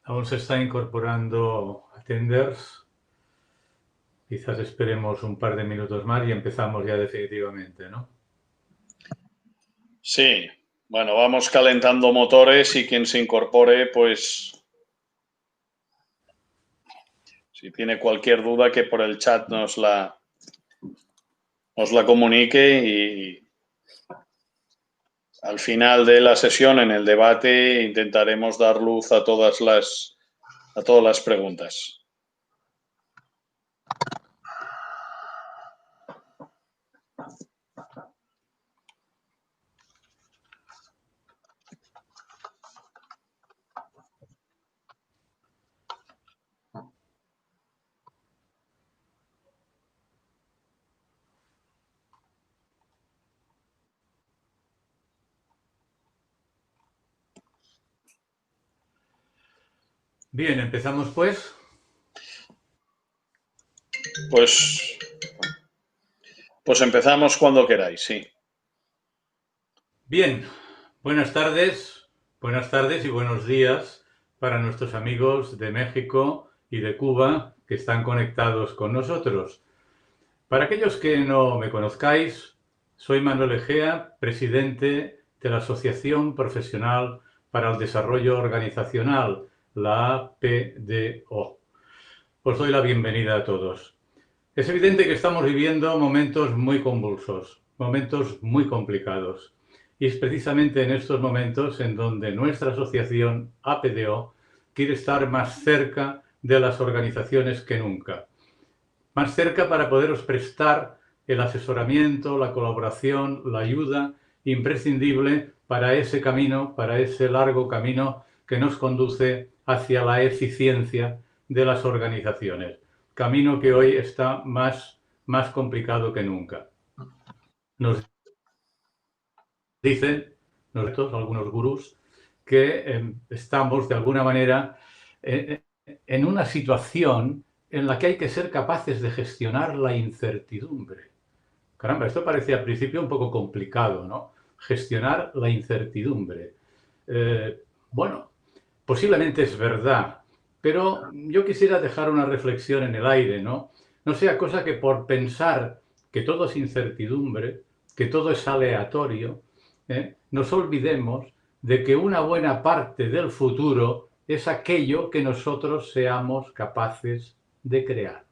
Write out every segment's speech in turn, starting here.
Aún se está incorporando Attenders. Quizás esperemos un par de minutos más y empezamos ya definitivamente, ¿no? Sí, bueno, vamos calentando motores y quien se incorpore, pues, si tiene cualquier duda, que por el chat nos la comunique y al final de la sesión, en el debate, intentaremos dar luz a todas las preguntas. Bien, empezamos pues. Pues empezamos cuando queráis, sí. Bien, buenas tardes y buenos días para nuestros amigos de México y de Cuba que están conectados con nosotros. Para aquellos que no me conozcáis, soy Manuel Egea, presidente de la Asociación Profesional para el Desarrollo Organizacional, la APDO. Os doy la bienvenida a todos. Es evidente que estamos viviendo momentos muy convulsos, momentos muy complicados. Y es precisamente en estos momentos en donde nuestra asociación APDO quiere estar más cerca de las organizaciones que nunca. Más cerca para poderos prestar el asesoramiento, la colaboración, la ayuda imprescindible para ese camino, para ese largo camino que nos conduce hacia la eficiencia de las organizaciones. Camino que hoy está más complicado que nunca. Nos dicen algunos gurús que estamos de alguna manera en una situación en la que hay que ser capaces de gestionar la incertidumbre. Caramba, esto parece al principio un poco complicado, ¿no? Gestionar la incertidumbre. Bueno, posiblemente es verdad, pero yo quisiera dejar una reflexión en el aire, ¿no? No sea cosa que por pensar que todo es incertidumbre, que todo es aleatorio, nos olvidemos de que una buena parte del futuro es aquello que nosotros seamos capaces de crear.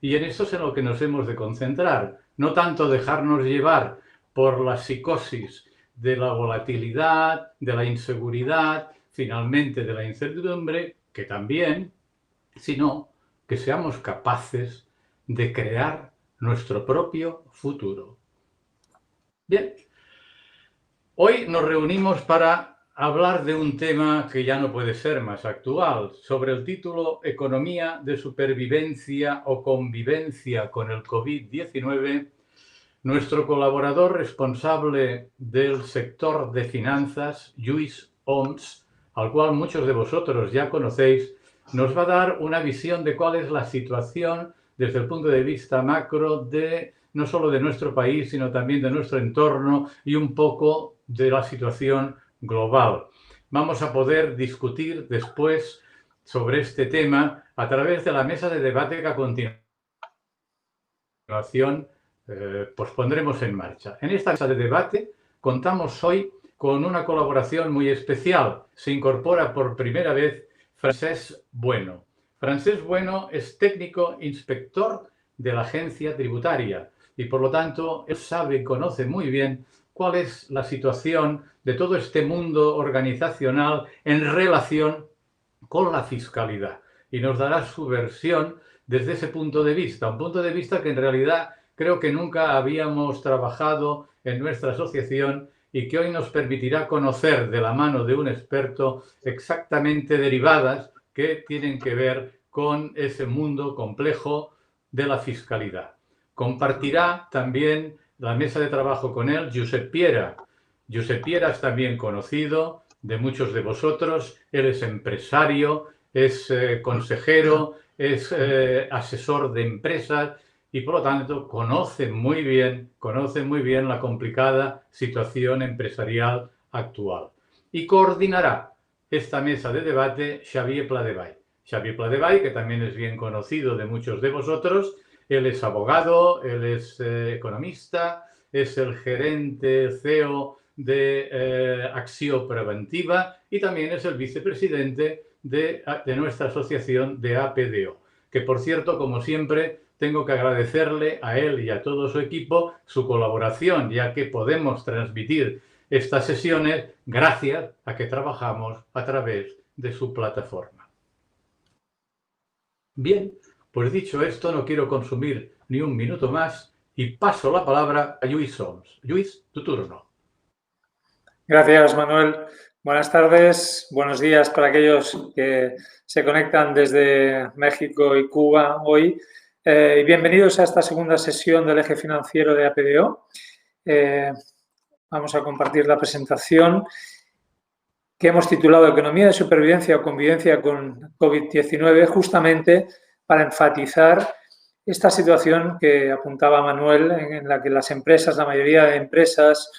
Y en esto es en lo que nos hemos de concentrar, no tanto dejarnos llevar por la psicosis de la volatilidad, de la inseguridad, finalmente de la incertidumbre, que también, sino que seamos capaces de crear nuestro propio futuro. Bien, hoy nos reunimos para hablar de un tema que ya no puede ser más actual, sobre el título Economía de supervivencia o convivencia con el COVID-19. Nuestro colaborador responsable del sector de finanzas, Lluís Homs, al cual muchos de vosotros ya conocéis, nos va a dar una visión de cuál es la situación desde el punto de vista macro de no solo de nuestro país, sino también de nuestro entorno y un poco de la situación global. Vamos a poder discutir después sobre este tema a través de la mesa de debate que a continuación pues pondremos en marcha. En esta mesa de debate contamos hoy con una colaboración muy especial. Se incorpora por primera vez Francesc Bueno. Francesc Bueno es técnico inspector de la agencia tributaria y por lo tanto él sabe y conoce muy bien cuál es la situación de todo este mundo organizacional en relación con la fiscalidad y nos dará su versión desde ese punto de vista, un punto de vista que en realidad creo que nunca habíamos trabajado en nuestra asociación y que hoy nos permitirá conocer de la mano de un experto exactamente derivadas que tienen que ver con ese mundo complejo de la fiscalidad. Compartirá también la mesa de trabajo con él Josep Piera. Josep Piera es también conocido de muchos de vosotros, él es empresario, es consejero, es asesor de empresas y por lo tanto conoce muy bien la complicada situación empresarial actual. Y coordinará esta mesa de debate Xavier Pladevall. Xavier Pladevall, que también es bien conocido de muchos de vosotros, él es abogado, él es economista, es el gerente CEO de Acció Preventiva y también es el vicepresidente de nuestra asociación de APDO, que por cierto, como siempre, tengo que agradecerle a él y a todo su equipo su colaboración, ya que podemos transmitir estas sesiones gracias a que trabajamos a través de su plataforma. Bien, pues dicho esto, no quiero consumir ni un minuto más y paso la palabra a Lluís Soms. Lluís, tu turno. Gracias, Manuel. Buenas tardes, buenos días para aquellos que se conectan desde México y Cuba hoy. Y bienvenidos a esta segunda sesión del eje financiero de APDO. Vamos a compartir la presentación que hemos titulado Economía de supervivencia o convivencia con COVID-19, justamente para enfatizar esta situación que apuntaba Manuel, en la que las empresas, la mayoría de empresas,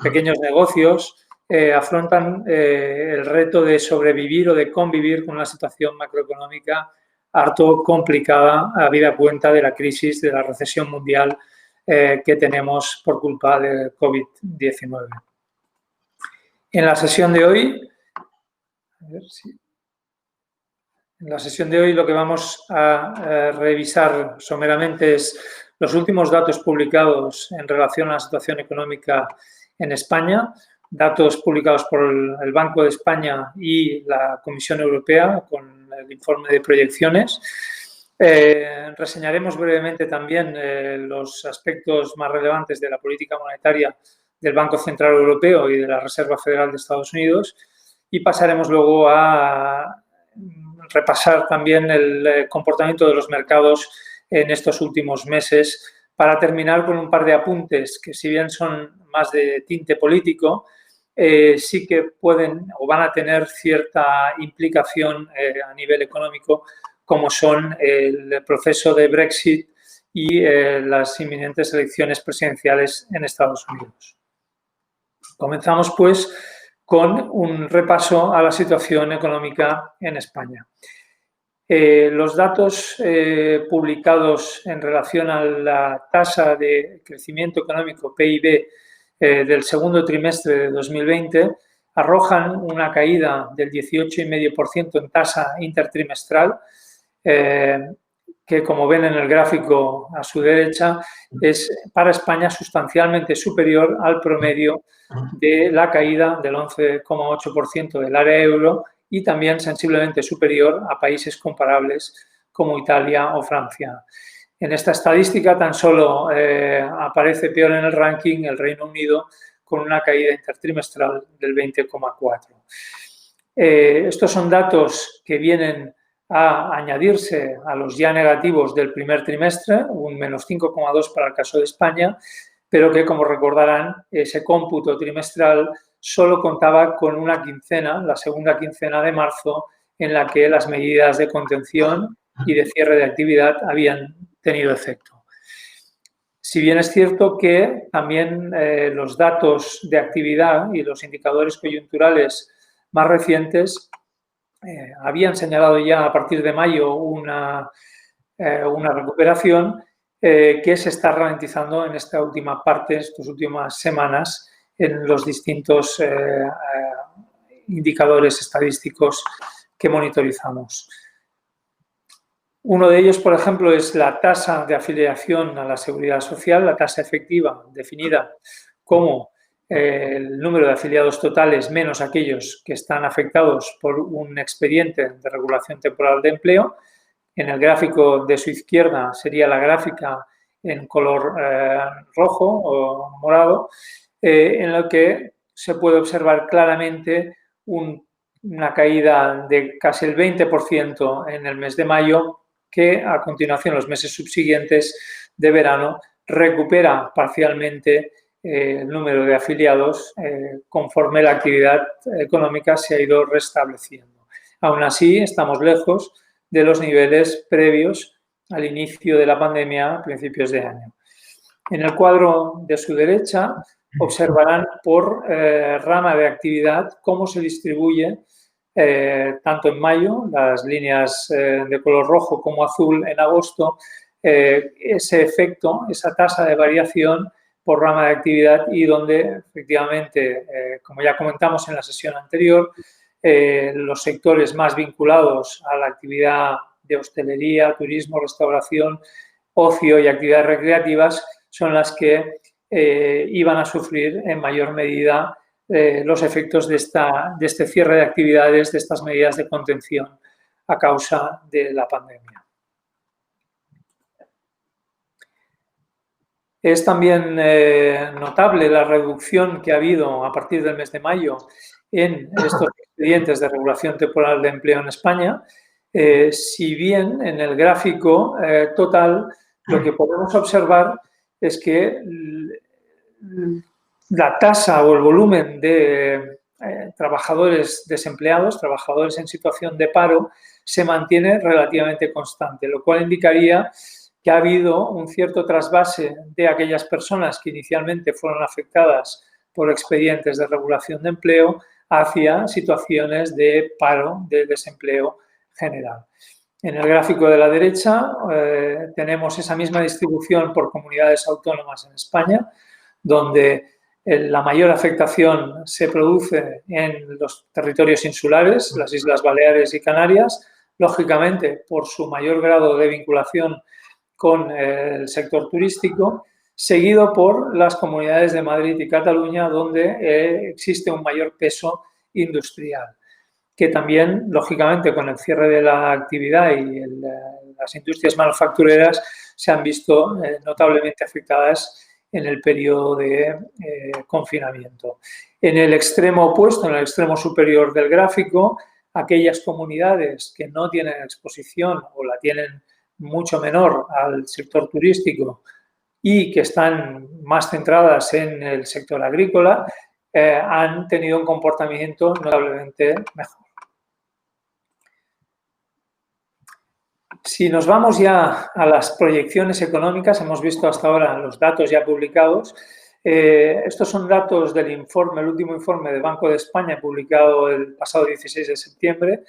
pequeños negocios, afrontan el reto de sobrevivir o de convivir con una situación macroeconómica harto complicada, habida cuenta de la crisis, de la recesión mundial que tenemos por culpa de COVID-19. En la sesión de hoy, lo que vamos a revisar someramente es los últimos datos publicados en relación a la situación económica en España, datos publicados por el Banco de España y la Comisión Europea con el informe de proyecciones. Reseñaremos brevemente también los aspectos más relevantes de la política monetaria del Banco Central Europeo y de la Reserva Federal de Estados Unidos y pasaremos luego a repasar también el comportamiento de los mercados en estos últimos meses para terminar con un par de apuntes que, si bien son más de tinte político, sí que pueden o van a tener cierta implicación a nivel económico, como son el proceso de Brexit y las inminentes elecciones presidenciales en Estados Unidos. Comenzamos, pues, con un repaso a la situación económica en España. Los datos publicados en relación a la tasa de crecimiento económico, PIB, del segundo trimestre de 2020 arrojan una caída del 18,5% en tasa intertrimestral, que, como ven en el gráfico a su derecha, es para España sustancialmente superior al promedio de la caída del 11,8% del área euro y también sensiblemente superior a países comparables como Italia o Francia. En esta estadística tan solo aparece peor en el ranking el Reino Unido con una caída intertrimestral del 20,4%. Estos son datos que vienen a añadirse a los ya negativos del primer trimestre, un menos 5,2 para el caso de España, pero que, como recordarán, ese cómputo trimestral solo contaba con una quincena, la segunda quincena de marzo, en la que las medidas de contención y de cierre de actividad habían tenido efecto. Si bien es cierto que también los datos de actividad y los indicadores coyunturales más recientes habían señalado ya a partir de mayo una recuperación que se está ralentizando en esta última parte, estas últimas semanas, en los distintos indicadores estadísticos que monitorizamos. Uno de ellos, por ejemplo, es la tasa de afiliación a la Seguridad Social, la tasa efectiva definida como el número de afiliados totales menos aquellos que están afectados por un expediente de regulación temporal de empleo. En el gráfico de su izquierda sería la gráfica en color rojo o morado, en lo que se puede observar claramente una caída de casi el 20% en el mes de mayo, que a continuación, los meses subsiguientes de verano, recupera parcialmente el número de afiliados conforme la actividad económica se ha ido restableciendo. Aún así, estamos lejos de los niveles previos al inicio de la pandemia a principios de año. En el cuadro de su derecha observarán por rama de actividad cómo se distribuye tanto en mayo, las líneas de color rojo como azul en agosto, ese efecto, esa tasa de variación por rama de actividad y donde efectivamente, como ya comentamos en la sesión anterior, los sectores más vinculados a la actividad de hostelería, turismo, restauración, ocio y actividades recreativas son las que iban a sufrir en mayor medida los efectos de este cierre de actividades, de estas medidas de contención a causa de la pandemia. Es también notable la reducción que ha habido a partir del mes de mayo en estos expedientes de regulación temporal de empleo en España, si bien en el gráfico total lo que podemos observar es que la tasa o el volumen de trabajadores desempleados, trabajadores en situación de paro, se mantiene relativamente constante, lo cual indicaría que ha habido un cierto trasvase de aquellas personas que inicialmente fueron afectadas por expedientes de regulación de empleo hacia situaciones de paro, de desempleo general. En el gráfico de la derecha tenemos esa misma distribución por comunidades autónomas en España, donde la mayor afectación se produce en los territorios insulares, las Islas Baleares y Canarias, lógicamente por su mayor grado de vinculación con el sector turístico, seguido por las comunidades de Madrid y Cataluña, donde existe un mayor peso industrial, que también, lógicamente, con el cierre de la actividad y las industrias manufactureras se han visto notablemente afectadas en el periodo de confinamiento. En el extremo opuesto, en el extremo superior del gráfico, aquellas comunidades que no tienen exposición o la tienen mucho menor al sector turístico y que están más centradas en el sector agrícola, han tenido un comportamiento notablemente mejor. Si nos vamos ya a las proyecciones económicas, hemos visto hasta ahora los datos ya publicados. Estos son datos del informe, el último informe del Banco de España publicado el pasado 16 de septiembre,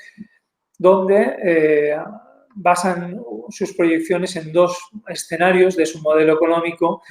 donde basan sus proyecciones en dos escenarios de su modelo económico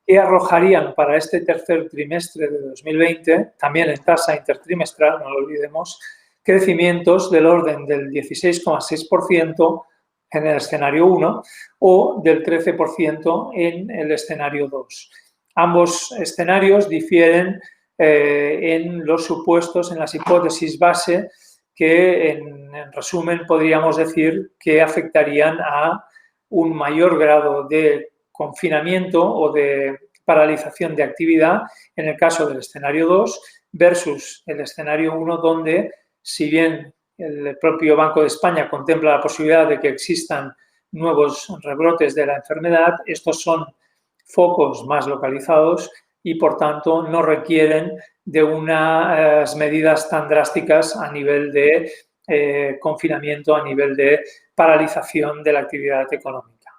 que arrojarían para este tercer trimestre de 2020, también en tasa intertrimestral, no lo olvidemos, crecimientos del orden del 16,6% en el escenario 1 o del 13% en el escenario 2. Ambos escenarios difieren en los supuestos, en las hipótesis base, que en resumen podríamos decir que afectarían a un mayor grado de confinamiento o de paralización de actividad en el caso del escenario 2 versus el escenario 1, donde si bien el propio Banco de España contempla la posibilidad de que existan nuevos rebrotes de la enfermedad, estos son focos más localizados y, por tanto, no requieren de unas medidas tan drásticas a nivel de confinamiento, a nivel de paralización de la actividad económica.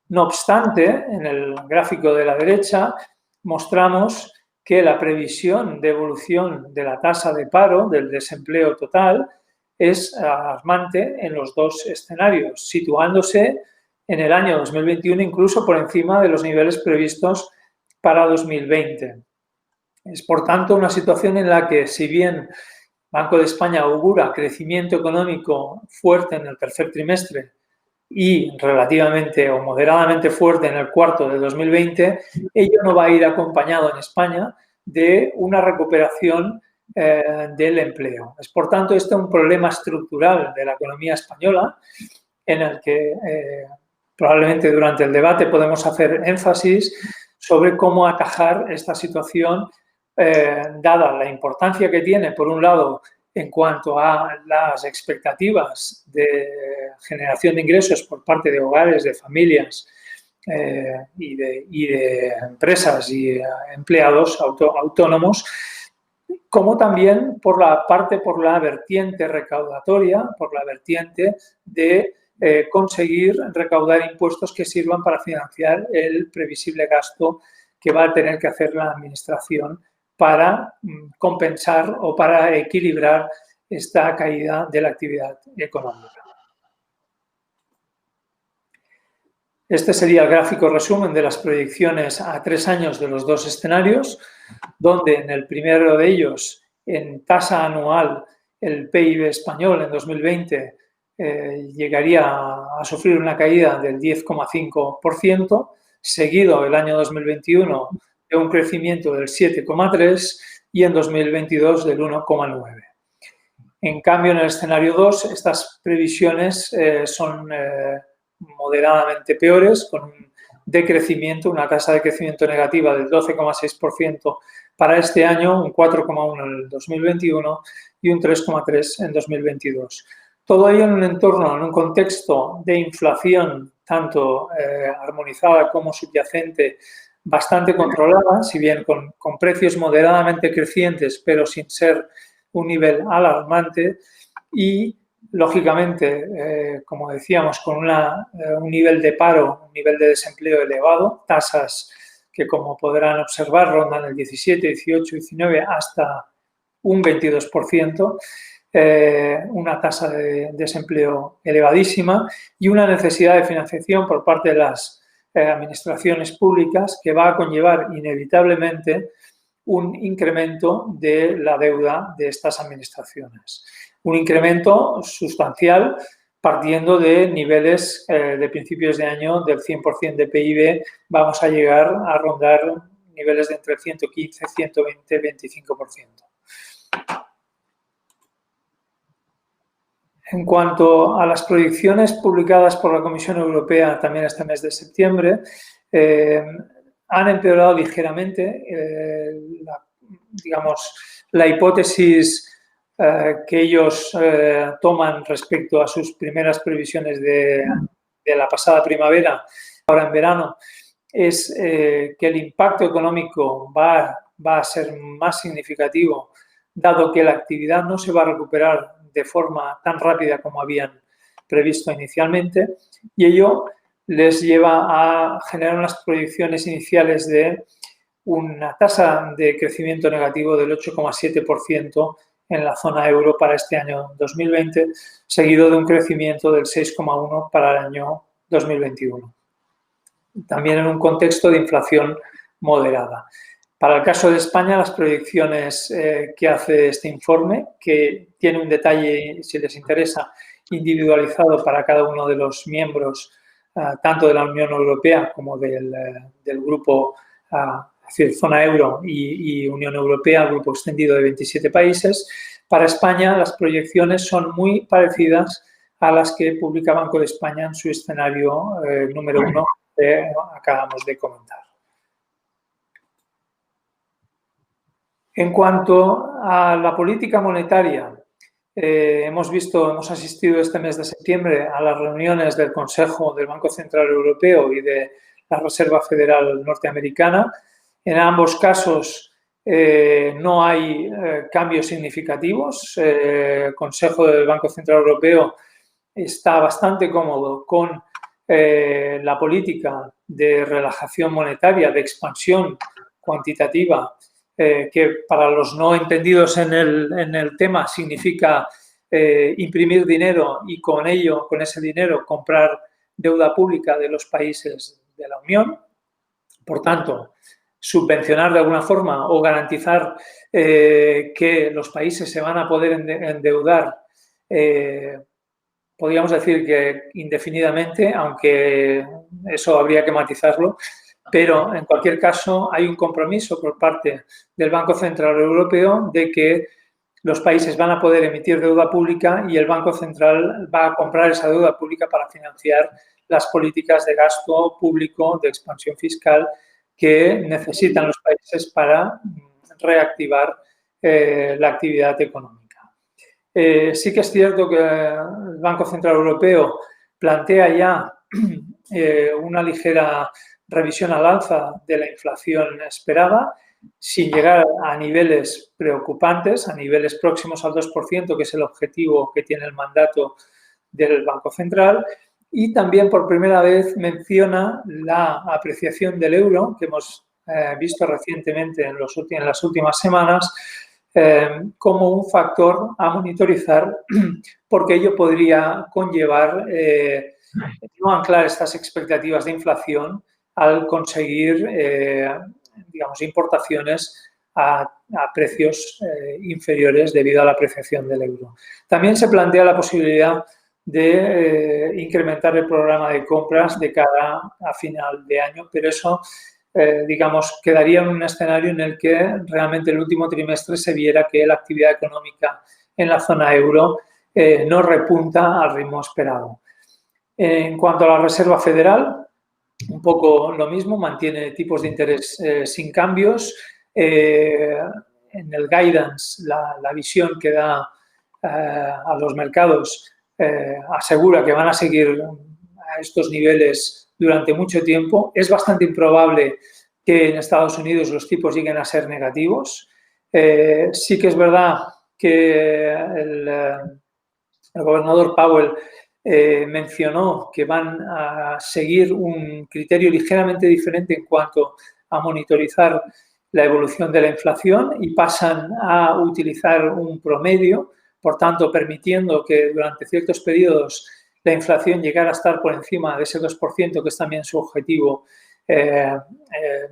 No obstante, en el gráfico de la derecha mostramos que la previsión de evolución de la tasa de paro, del desempleo total, es alarmante en los dos escenarios, situándose en el año 2021 incluso por encima de los niveles previstos para 2020. Es, por tanto, una situación en la que, si bien Banco de España augura crecimiento económico fuerte en el tercer trimestre y relativamente o moderadamente fuerte en el cuarto de 2020, ello no va a ir acompañado en España de una recuperación del empleo. Es, por tanto, este un problema estructural de la economía española en el que probablemente durante el debate podemos hacer énfasis sobre cómo atajar esta situación dada la importancia que tiene, por un lado, en cuanto a las expectativas de generación de ingresos por parte de hogares, de familias y de empresas y empleados autónomos, como también por la vertiente recaudatoria, por la vertiente de conseguir recaudar impuestos que sirvan para financiar el previsible gasto que va a tener que hacer la Administración para compensar o para equilibrar esta caída de la actividad económica. Este sería el gráfico resumen de las proyecciones a 3 años de los dos escenarios, donde en el primero de ellos, en tasa anual, el PIB español en 2020 llegaría a sufrir una caída del 10,5%, seguido el año 2021 de un crecimiento del 7,3% y en 2022 del 1,9%. En cambio, en el escenario 2, estas previsiones son moderadamente peores, con un decrecimiento, una tasa de crecimiento negativa del 12,6% para este año, un 4,1% en el 2021 y un 3,3% en 2022. Todo ello en un entorno, en un contexto de inflación tanto armonizada como subyacente, bastante controlada, si bien con precios moderadamente crecientes, pero sin ser un nivel alarmante y, lógicamente, como decíamos, con un nivel de paro, un nivel de desempleo elevado, tasas que, como podrán observar, rondan el 17, 18, 19 hasta un 22%, una tasa de desempleo elevadísima y una necesidad de financiación por parte de las administraciones públicas que va a conllevar inevitablemente un incremento de la deuda de estas administraciones. Un incremento sustancial partiendo de niveles de principios de año del 100% de PIB, vamos a llegar a rondar niveles de entre 115, 120, 25%. En cuanto a las proyecciones publicadas por la Comisión Europea también este mes de septiembre, han empeorado ligeramente la hipótesis que ellos toman respecto a sus primeras previsiones de la pasada primavera, ahora en verano, es que el impacto económico va a ser más significativo, dado que la actividad no se va a recuperar de forma tan rápida como habían previsto inicialmente, y ello les lleva a generar unas proyecciones iniciales de una tasa de crecimiento negativo del 8,7% en la zona euro para este año 2020, seguido de un crecimiento del 6,1% para el año 2021. También en un contexto de inflación moderada. Para el caso de España, las proyecciones que hace este informe, que tiene un detalle, si les interesa, individualizado para cada uno de los miembros, tanto de la Unión Europea como del grupo, es decir, zona euro y Unión Europea, grupo extendido de 27 países. Para España, las proyecciones son muy parecidas a las que publica Banco de España en su escenario número 1 que acabamos de comentar. En cuanto a la política monetaria, hemos asistido este mes de septiembre a las reuniones del Consejo del Banco Central Europeo y de la Reserva Federal Norteamericana. En ambos casos no hay cambios significativos. El Consejo del Banco Central Europeo está bastante cómodo con la política de relajación monetaria, de expansión cuantitativa, que para los no entendidos en el tema significa imprimir dinero y con ese dinero, comprar deuda pública de los países de la Unión. Por tanto, subvencionar de alguna forma o garantizar que los países se van a poder endeudar, podríamos decir que indefinidamente, aunque eso habría que matizarlo. Pero, en cualquier caso, hay un compromiso por parte del Banco Central Europeo de que los países van a poder emitir deuda pública y el Banco Central va a comprar esa deuda pública para financiar las políticas de gasto público, de expansión fiscal que necesitan los países para reactivar la actividad económica. Sí que es cierto que el Banco Central Europeo plantea ya una ligera revisión al alza de la inflación esperada, sin llegar a niveles preocupantes, a niveles próximos al 2%, que es el objetivo que tiene el mandato del Banco Central. Y también por primera vez menciona la apreciación del euro, que hemos visto recientemente en las últimas semanas, como un factor a monitorizar, porque ello podría conllevar no anclar estas expectativas de inflación al conseguir, digamos, importaciones a precios inferiores debido a la apreciación del euro. También se plantea la posibilidad de incrementar el programa de compras de cara a final de año, pero eso, digamos, quedaría en un escenario en el que realmente el último trimestre se viera que la actividad económica en la zona euro no repunta al ritmo esperado. En cuanto a la Reserva Federal, un poco lo mismo, mantiene tipos de interés sin cambios. En el guidance, la visión que da a los mercados asegura que van a seguir a estos niveles durante mucho tiempo. Es bastante improbable que en Estados Unidos los tipos lleguen a ser negativos. Sí que es verdad que el gobernador Powell mencionó que van a seguir un criterio ligeramente diferente en cuanto a monitorizar la evolución de la inflación y pasan a utilizar un promedio, por tanto, permitiendo que durante ciertos periodos la inflación llegara a estar por encima de ese 2%, que es también su objetivo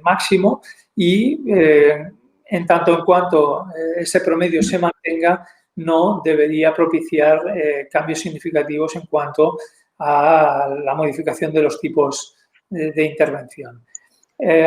máximo, y en tanto en cuanto ese promedio se mantenga, no debería propiciar cambios significativos en cuanto a la modificación de los tipos de intervención.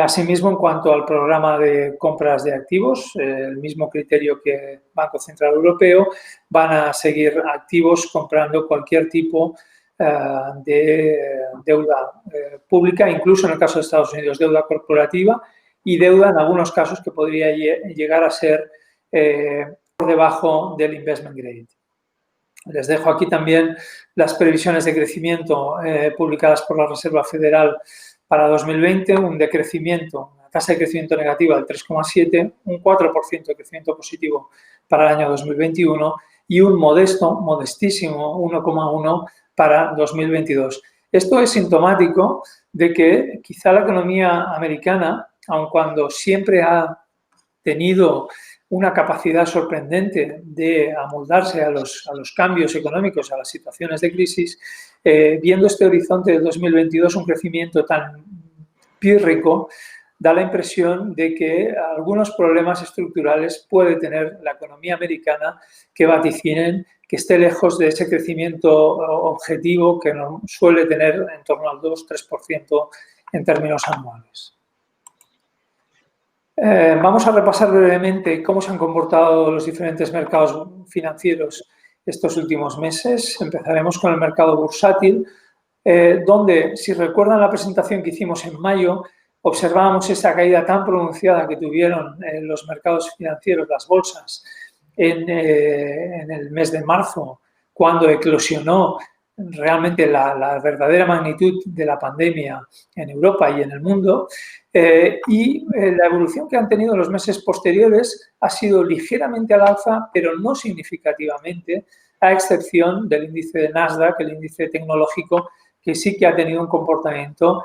Asimismo, en cuanto al programa de compras de activos, el mismo criterio que el Banco Central Europeo, van a seguir activos comprando cualquier tipo de deuda pública, incluso en el caso de Estados Unidos, deuda corporativa y deuda en algunos casos que podría llegar a ser por debajo del investment grade. Les dejo aquí también las previsiones de crecimiento publicadas por la Reserva Federal para 2020, un decrecimiento, una tasa de crecimiento negativa del 3,7, un 4% de crecimiento positivo para el año 2021 y un modestísimo 1,1 para 2022. Esto es sintomático de que quizá la economía americana, aun cuando siempre ha tenido una capacidad sorprendente de amoldarse a los cambios económicos, a las situaciones de crisis, viendo este horizonte de 2022, un crecimiento tan pírrico, da la impresión de que algunos problemas estructurales puede tener la economía americana que vaticinen que esté lejos de ese crecimiento objetivo que suele tener en torno al 2-3% en términos anuales. Vamos a repasar brevemente cómo se han comportado los diferentes mercados financieros estos últimos meses. Empezaremos con el mercado bursátil, donde, si recuerdan la presentación que hicimos en mayo, observábamos esa caída tan pronunciada que tuvieron los mercados financieros, las bolsas, en el mes de marzo, cuando eclosionó realmente la verdadera magnitud de la pandemia en Europa y en el mundo, y la evolución que han tenido los meses posteriores ha sido ligeramente al alza, pero no significativamente, a excepción del índice de Nasdaq, el índice tecnológico, que sí que ha tenido un comportamiento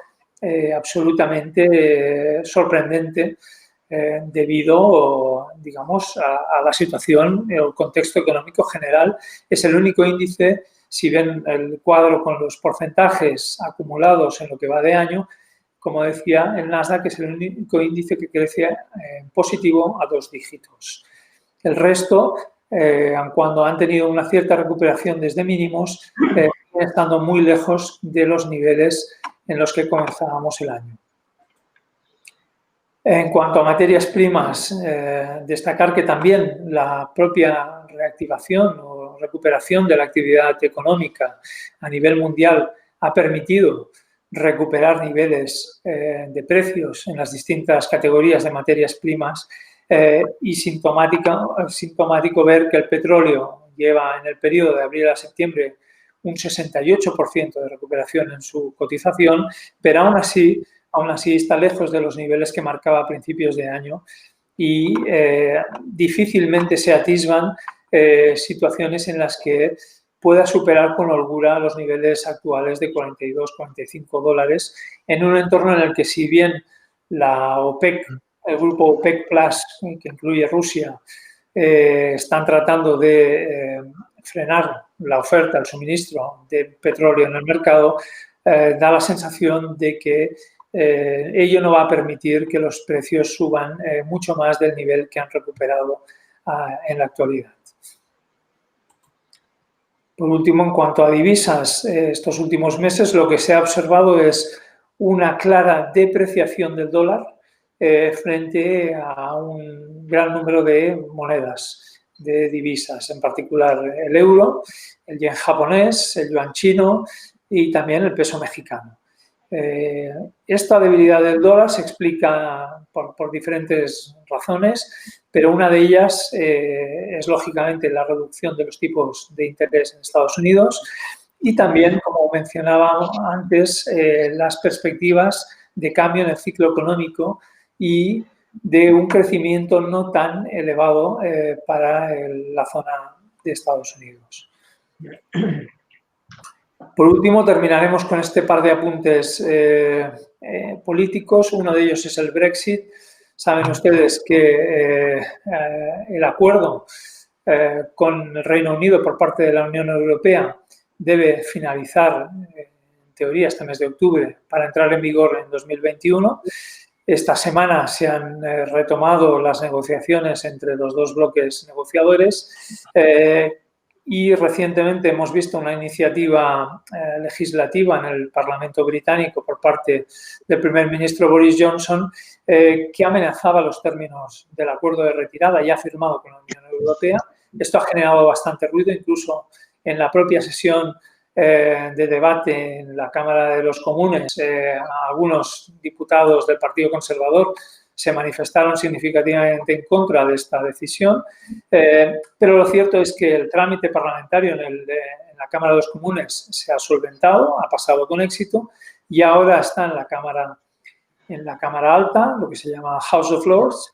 absolutamente sorprendente debido, digamos, a la situación o el contexto económico general. Es el único índice, si ven el cuadro con los porcentajes acumulados en lo que va de año, como decía, el Nasdaq es el único índice que crece positivo a 2 dígitos. El resto, cuando han tenido una cierta recuperación desde mínimos, estando muy lejos de los niveles en los que comenzábamos el año. En cuanto a materias primas, destacar que también la propia reactivación o recuperación de la actividad económica a nivel mundial ha permitido recuperar niveles de precios en las distintas categorías de materias primas y sintomático ver que el petróleo lleva en el periodo de abril a septiembre un 68% de recuperación en su cotización, pero aún así está lejos de los niveles que marcaba a principios de año y difícilmente se atisban situaciones en las que pueda superar con holgura los niveles actuales de 42, 45 dólares en un entorno en el que, si bien la OPEC, el grupo OPEC Plus, que incluye Rusia, están tratando de frenar la oferta, el suministro de petróleo en el mercado, da la sensación de que ello no va a permitir que los precios suban mucho más del nivel que han recuperado en la actualidad. Por último, en cuanto a divisas, estos últimos meses lo que se ha observado es una clara depreciación del dólar frente a un gran número de monedas, de divisas, en particular el euro, el yen japonés, el yuan chino y también el peso mexicano. Esta debilidad del dólar se explica por diferentes razones, pero una de ellas es lógicamente la reducción de los tipos de interés en Estados Unidos y también, como mencionaba antes, las perspectivas de cambio en el ciclo económico y de un crecimiento no tan elevado para la zona de Estados Unidos. Por último, terminaremos con este par de apuntes políticos. Uno de ellos es el Brexit. Saben ustedes que el acuerdo con el Reino Unido por parte de la Unión Europea debe finalizar, en teoría, este mes de octubre para entrar en vigor en 2021. Esta semana se han retomado las negociaciones entre los dos bloques negociadores y recientemente hemos visto una iniciativa legislativa en el Parlamento británico por parte del primer ministro Boris Johnson que amenazaba los términos del acuerdo de retirada ya firmado con la Unión Europea. Esto ha generado bastante ruido, incluso en la propia sesión de debate en la Cámara de los Comunes. Algunos diputados del Partido Conservador se manifestaron significativamente en contra de esta decisión, pero lo cierto es que el trámite parlamentario en la Cámara de los Comunes se ha solventado, ha pasado con éxito y ahora está en la Cámara Alta, lo que se llama House of Lords,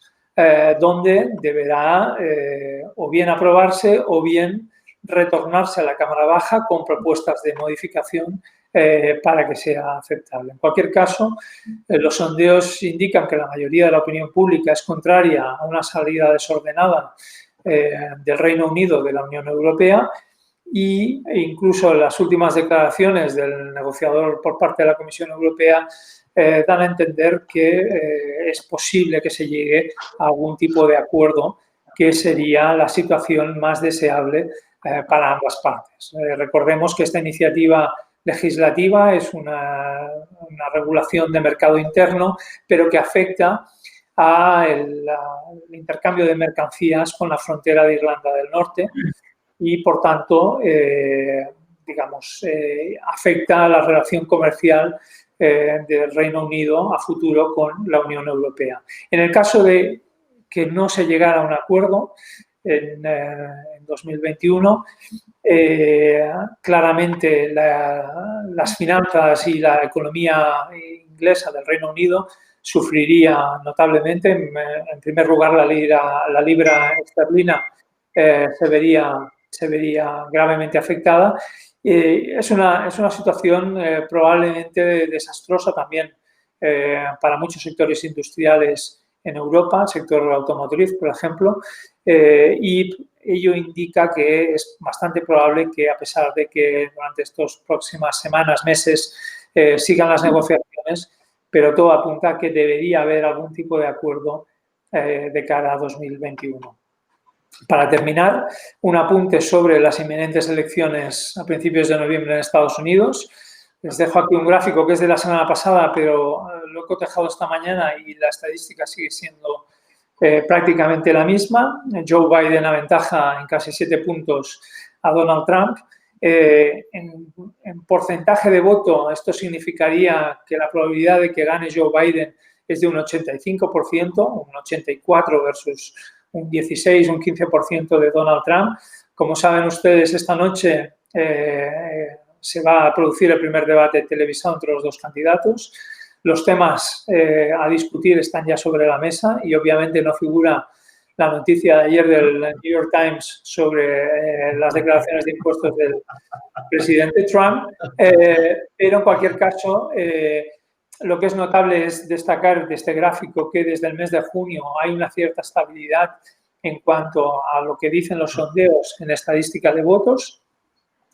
donde deberá o bien aprobarse o bien retornarse a la Cámara Baja con propuestas de modificación para que sea aceptable. En cualquier caso, los sondeos indican que la mayoría de la opinión pública es contraria a una salida desordenada del Reino Unido de la Unión Europea e incluso las últimas declaraciones del negociador por parte de la Comisión Europea dan a entender que es posible que se llegue a algún tipo de acuerdo que sería la situación más deseable para ambas partes. Recordemos que esta iniciativa legislativa es una regulación de mercado interno, pero que afecta al intercambio de mercancías con la frontera de Irlanda del Norte y, por tanto, afecta a la relación comercial del Reino Unido a futuro con la Unión Europea. En el caso de que no se llegara a un acuerdo en 2021, claramente las finanzas y la economía inglesa del Reino Unido sufriría notablemente. En primer lugar, la libra esterlina se vería gravemente afectada. Es una situación probablemente desastrosa también para muchos sectores industriales en Europa, el sector automotriz, por ejemplo, y ello indica que es bastante probable que, a pesar de que durante estas próximas semanas, meses, sigan las negociaciones, pero todo apunta a que debería haber algún tipo de acuerdo de cara a 2021. Para terminar, un apunte sobre las inminentes elecciones a principios de noviembre en Estados Unidos. Les dejo aquí un gráfico que es de la semana pasada, pero lo he cotejado esta mañana y la estadística sigue siendo prácticamente la misma. Joe Biden aventaja en casi 7 puntos a Donald Trump. En porcentaje de voto, esto significaría que la probabilidad de que gane Joe Biden es de un 85%, un 84% versus un 16, un 15% de Donald Trump. Como saben ustedes, esta noche se va a producir el primer debate televisado entre los dos candidatos. Los temas a discutir están ya sobre la mesa y obviamente no figura la noticia de ayer del New York Times sobre las declaraciones de impuestos del presidente Trump, pero en cualquier caso lo que es notable es destacar de este gráfico que desde el mes de junio hay una cierta estabilidad en cuanto a lo que dicen los sondeos en estadística de votos.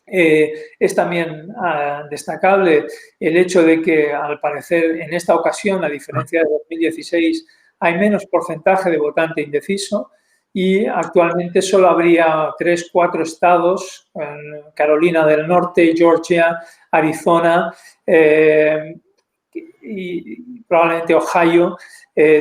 Es también destacable el hecho de que, al parecer, en esta ocasión, a diferencia de 2016, hay menos porcentaje de votante indeciso y actualmente solo habría 3 o 4 estados, Carolina del Norte, Georgia, Arizona y probablemente Ohio,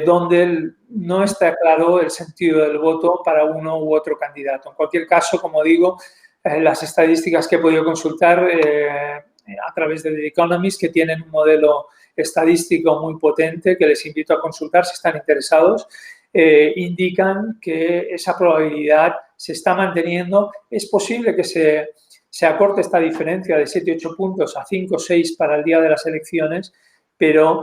donde no está claro el sentido del voto para uno u otro candidato. En cualquier caso, como digo, las estadísticas que he podido consultar a través de The Economist, que tienen un modelo estadístico muy potente, que les invito a consultar si están interesados, indican que esa probabilidad se está manteniendo. Es posible que se acorte esta diferencia de 7-8 puntos a 5 o 6 para el día de las elecciones, pero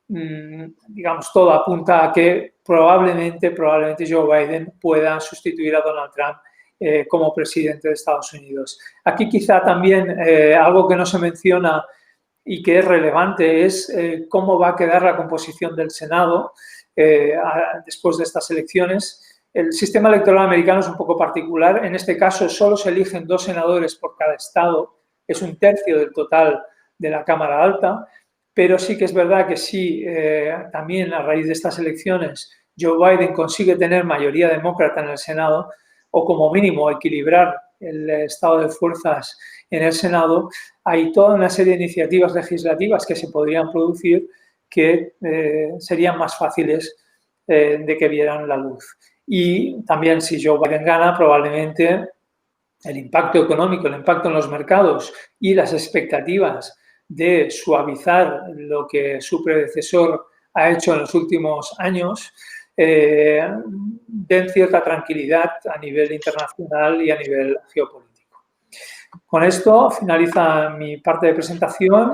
digamos, todo apunta a que probablemente Joe Biden pueda sustituir a Donald Trump como presidente de Estados Unidos. Aquí quizá también algo que no se menciona y que es relevante es cómo va a quedar la composición del Senado después de estas elecciones. El sistema electoral americano es un poco particular. En este caso, solo se eligen 2 senadores por cada estado. Es 1/3 del total de la Cámara Alta. Pero sí que es verdad que si también a raíz de estas elecciones Joe Biden consigue tener mayoría demócrata en el Senado, o como mínimo equilibrar el estado de fuerzas en el Senado, hay toda una serie de iniciativas legislativas que se podrían producir que serían más fáciles de que vieran la luz. Y también, si Joe Biden gana, probablemente el impacto económico, el impacto en los mercados y las expectativas de suavizar lo que su predecesor ha hecho en los últimos años, den cierta tranquilidad a nivel internacional y a nivel geopolítico. Con esto finaliza mi parte de presentación.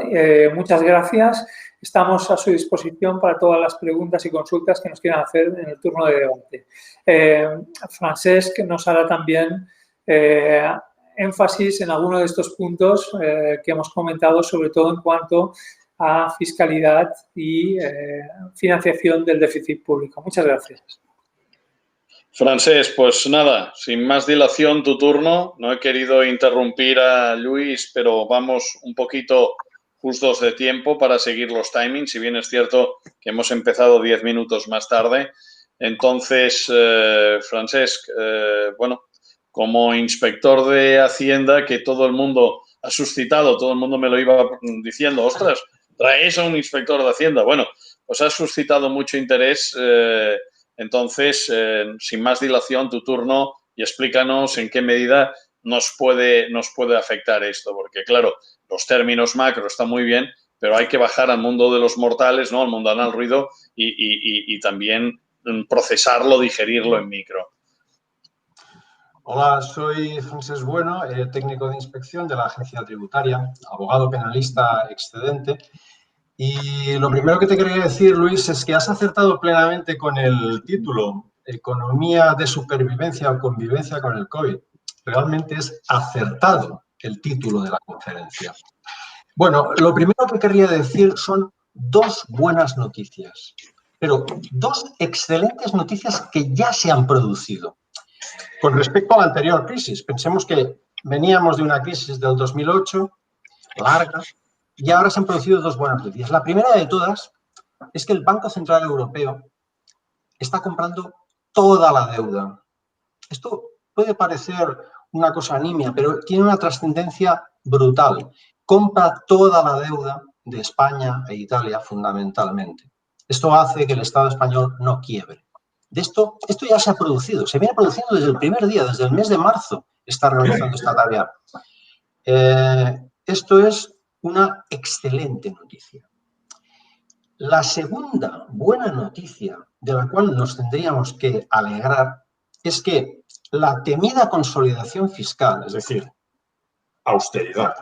Muchas gracias. Estamos a su disposición para todas las preguntas y consultas que nos quieran hacer en el turno de debate. Francesc nos hará también énfasis en algunos de estos puntos que hemos comentado, sobre todo en cuanto a fiscalidad y financiación del déficit público. Muchas gracias. Francesc, pues nada, sin más dilación, tu turno. No he querido interrumpir a Luis, pero vamos un poquito justos de tiempo para seguir los timings, si bien es cierto que hemos empezado 10 minutos más tarde. Entonces, Francesc, bueno, como inspector de Hacienda, que todo el mundo ha suscitado, todo el mundo me lo iba diciendo, ostras, traes a un inspector de Hacienda. Bueno, pues ha suscitado mucho interés. Entonces, sin más dilación, tu turno y explícanos en qué medida nos puede afectar esto. Porque, claro, los términos macro están muy bien, pero hay que bajar al mundo de los mortales, ¿no? Al mundano al ruido y también procesarlo, digerirlo en micro. Hola, soy Francesc Bueno, técnico de inspección de la Agencia Tributaria, abogado penalista excedente. Y lo primero que te quería decir, Luis, es que has acertado plenamente con el título, Economía de supervivencia o convivencia con el COVID. Realmente es acertado el título de la conferencia. Bueno, lo primero que querría decir son 2 buenas noticias, pero 2 excelentes noticias que ya se han producido. Con respecto a la anterior crisis, pensemos que veníamos de una crisis del 2008, larga, y ahora se han producido 2 buenas noticias. La primera de todas es que el Banco Central Europeo está comprando toda la deuda. Esto puede parecer una cosa nimia, pero tiene una trascendencia brutal. Compra toda la deuda de España e Italia fundamentalmente. Esto hace que el Estado español no quiebre. Esto ya se ha producido, se viene produciendo desde el primer día, desde el mes de marzo está realizando esta tarea. Esto es una excelente noticia. La segunda buena noticia de la cual nos tendríamos que alegrar es que la temida consolidación fiscal, es decir, austeridad,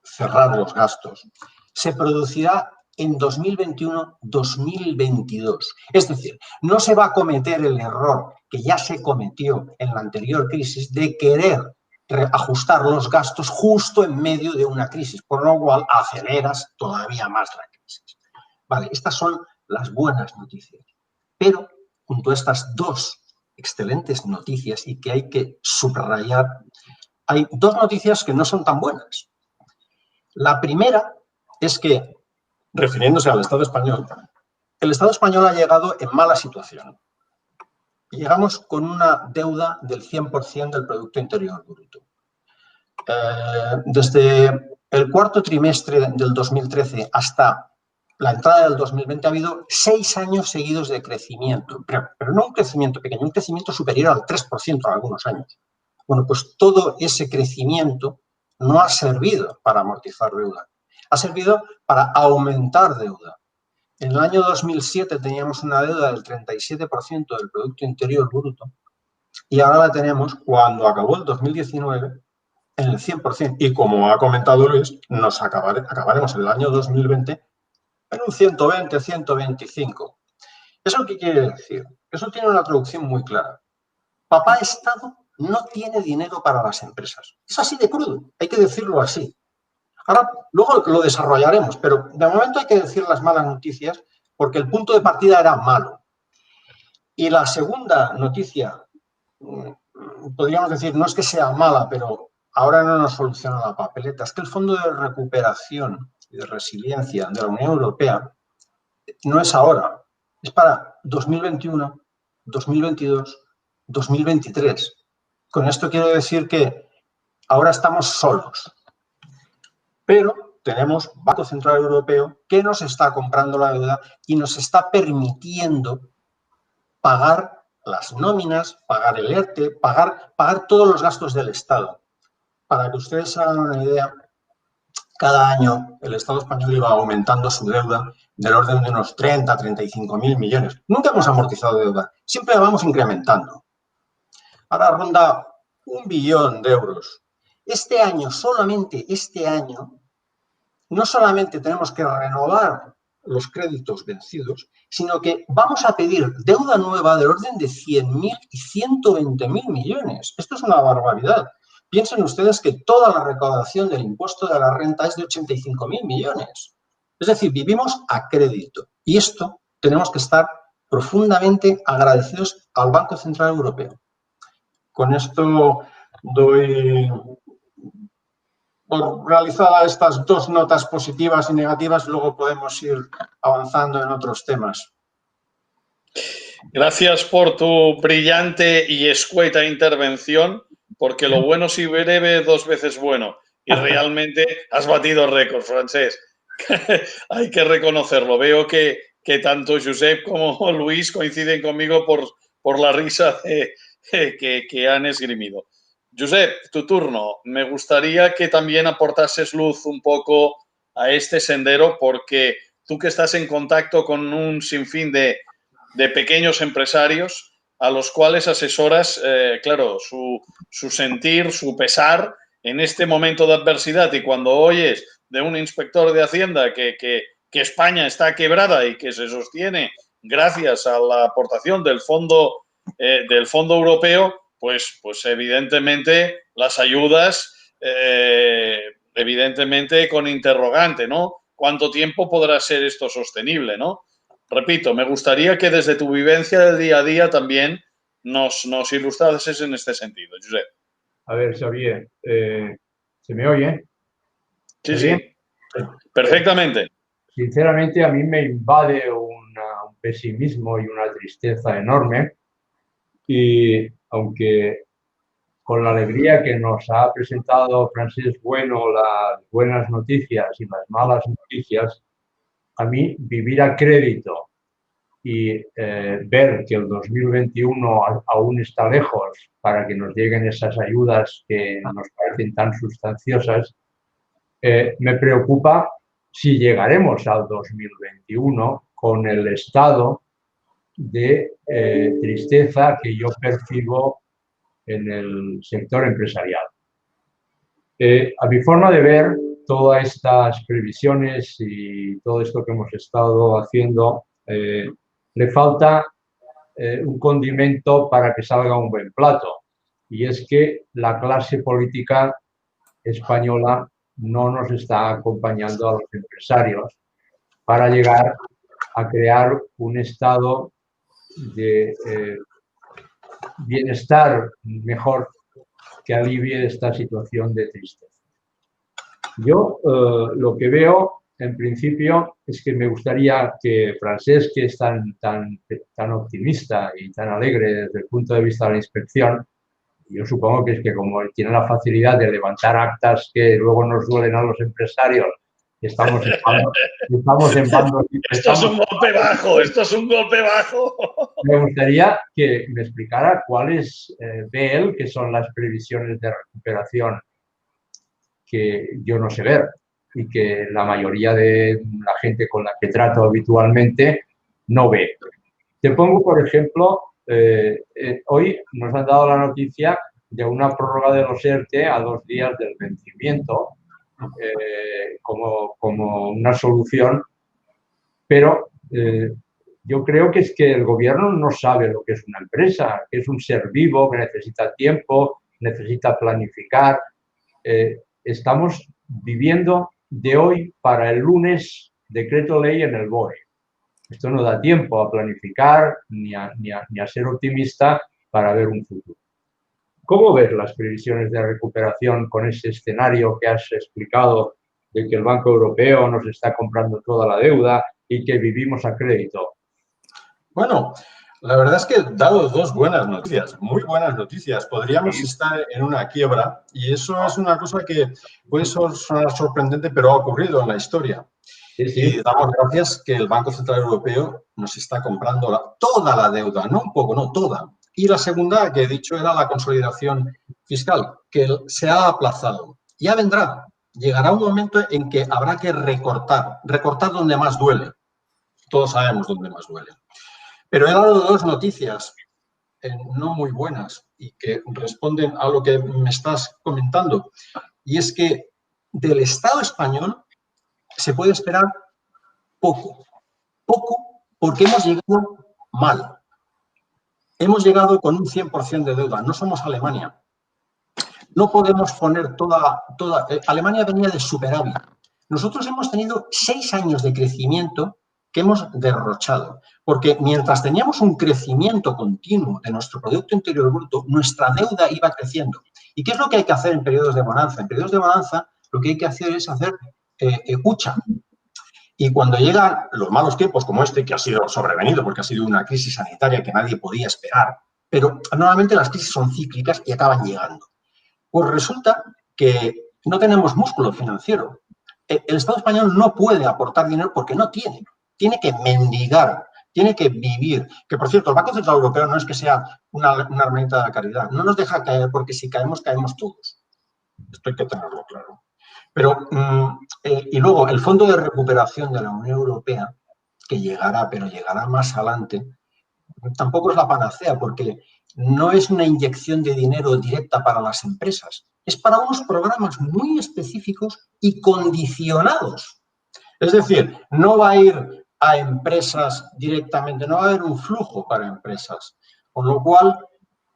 cerrar los gastos, se producirá en 2021-2022. Es decir, no se va a cometer el error que ya se cometió en la anterior crisis de querer ajustar los gastos justo en medio de una crisis, por lo cual aceleras todavía más la crisis. Vale, estas son las buenas noticias. Pero junto a estas 2 excelentes noticias y que hay que subrayar. Hay dos noticias que no son tan buenas. La primera es que, refiriéndose al Estado español, el Estado español ha llegado en mala situación. Llegamos con una deuda del 100% del Producto Interior Bruto. Desde el cuarto trimestre del 2013 hasta la entrada del 2020 ha habido 6 años seguidos de crecimiento, pero no un crecimiento pequeño, un crecimiento superior al 3% en algunos años. Bueno, pues todo ese crecimiento no ha servido para amortizar deuda, ha servido para aumentar deuda. En el año 2007 teníamos una deuda del 37% del Producto Interior Bruto y ahora la tenemos, cuando acabó el 2019, en el 100%. Y como ha comentado Luis, nos acabaremos en el año 2020 en un 120, 125. ¿Eso qué quiere decir? Eso tiene una traducción muy clara. Papá Estado no tiene dinero para las empresas. Es así de crudo, hay que decirlo así. Ahora, luego lo desarrollaremos, pero de momento hay que decir las malas noticias porque el punto de partida era malo. Y la segunda noticia, podríamos decir, no es que sea mala, pero ahora no nos soluciona la papeleta, es que el Fondo de Recuperación y de Resiliencia de la Unión Europea no es ahora, es para 2021, 2022, 2023. Con esto quiero decir que ahora estamos solos, pero tenemos Banco Central Europeo que nos está comprando la deuda y nos está permitiendo pagar las nóminas, pagar el ERTE, pagar todos los gastos del Estado. Para que ustedes hagan una idea, cada año el Estado español iba aumentando su deuda del orden de unos 30, 35.000 millones. Nunca hemos amortizado deuda, siempre la vamos incrementando. Ahora ronda 1 billón de euros. Este año, solamente este año, no solamente tenemos que renovar los créditos vencidos, sino que vamos a pedir deuda nueva del orden de 100.000 y 120.000 millones. Esto es una barbaridad. Piensen ustedes que toda la recaudación del impuesto de la renta es de 85.000 millones. Es decir, vivimos a crédito. Y esto tenemos que estar profundamente agradecidos al Banco Central Europeo. Con esto doy por realizadas estas dos notas positivas y negativas, luego podemos ir avanzando en otros temas. Gracias por tu brillante y escueta intervención, porque lo bueno si breve 2 veces bueno. Y realmente has batido récords, Francesc. Hay que reconocerlo. Veo que tanto Josep como Luis coinciden conmigo por la risa que han esgrimido. Josep, tu turno. Me gustaría que también aportases luz un poco a este sendero, porque tú que estás en contacto con un sinfín de pequeños empresarios a los cuales asesoras, claro, su sentir, su pesar en este momento de adversidad, y cuando oyes de un inspector de Hacienda que España está quebrada y que se sostiene gracias a la aportación del Fondo Europeo, pues evidentemente las ayudas, evidentemente con interrogante, ¿no? ¿Cuánto tiempo podrá ser esto sostenible, no? Repito, me gustaría que desde tu vivencia del día a día también nos ilustrases en este sentido, Josep. A ver, Xavier, ¿se me oye? Sí, sí, perfectamente. Sinceramente, a mí me invade un pesimismo y una tristeza enorme, y aunque con la alegría que nos ha presentado Francesc Bueno las buenas noticias y las malas noticias, a mí vivir a crédito y ver que el 2021 aún está lejos para que nos lleguen esas ayudas que nos parecen tan sustanciosas, me preocupa si llegaremos al 2021 con el estado de tristeza que yo percibo en el sector empresarial. A mi forma de ver, todas estas previsiones y todo esto que hemos estado haciendo, le falta un condimento para que salga un buen plato, y es que la clase política española no nos está acompañando a los empresarios para llegar a crear un estado de bienestar mejor que alivie esta situación de tristeza. Yo lo que veo, en principio, es que me gustaría que Francesc, que es tan optimista y tan alegre desde el punto de vista de la inspección, yo supongo que es que como él tiene la facilidad de levantar actas que luego nos duelen a los empresarios, estamos en bandos. Esto es un golpe bajo, esto es un golpe bajo. Me gustaría que me explicara cuáles ve él, que son las previsiones de recuperación que yo no sé ver y que la mayoría de la gente con la que trato habitualmente no ve. Te pongo, por ejemplo, hoy nos han dado la noticia de una prórroga de los ERTE a 2 días del vencimiento como una solución, pero yo creo que es que el gobierno no sabe lo que es una empresa, que es un ser vivo, que necesita tiempo, necesita planificar. Estamos viviendo de hoy para el lunes decreto ley en el BOE. Esto no da tiempo a planificar ni a ser optimista para ver un futuro. ¿Cómo ves las previsiones de recuperación con ese escenario que has explicado de que el Banco Europeo nos está comprando toda la deuda y que vivimos a crédito? Bueno, la verdad es que he dado 2 buenas noticias, muy buenas noticias. Podríamos estar en una quiebra y eso es una cosa que puede sonar sorprendente, pero ha ocurrido en la historia. Sí, sí. Y damos gracias que el Banco Central Europeo nos está comprando toda la deuda, no un poco, no, toda. Y la segunda que he dicho era la consolidación fiscal, que se ha aplazado. Ya vendrá, llegará un momento en que habrá que recortar donde más duele. Todos sabemos dónde más duele. Pero he dado 2 noticias no muy buenas y que responden a lo que me estás comentando. Y es que del Estado español se puede esperar poco, porque hemos llegado mal. Hemos llegado con un 100% de deuda, no somos Alemania. No podemos poner Alemania venía de superávit. Nosotros hemos tenido 6 años de crecimiento que hemos derrochado, porque mientras teníamos un crecimiento continuo de nuestro Producto Interior Bruto, nuestra deuda iba creciendo. ¿Y qué es lo que hay que hacer en periodos de bonanza? En periodos de bonanza lo que hay que hacer es hacer hucha. Y cuando llegan los malos tiempos como este, que ha sido sobrevenido porque ha sido una crisis sanitaria que nadie podía esperar, pero normalmente las crisis son cíclicas y acaban llegando. Pues resulta que no tenemos músculo financiero. El Estado español no puede aportar dinero porque no tiene. Tiene que mendigar, tiene que vivir. Que, por cierto, el Banco Central Europeo no es que sea una herramienta de la caridad. No nos deja caer porque si caemos, caemos todos. Esto hay que tenerlo claro. Pero, y luego, el Fondo de Recuperación de la Unión Europea, que llegará, pero llegará más adelante, tampoco es la panacea, porque no es una inyección de dinero directa para las empresas. Es para unos programas muy específicos y condicionados. Es decir, no va a ir a empresas directamente, no va a haber un flujo para empresas. Con lo cual,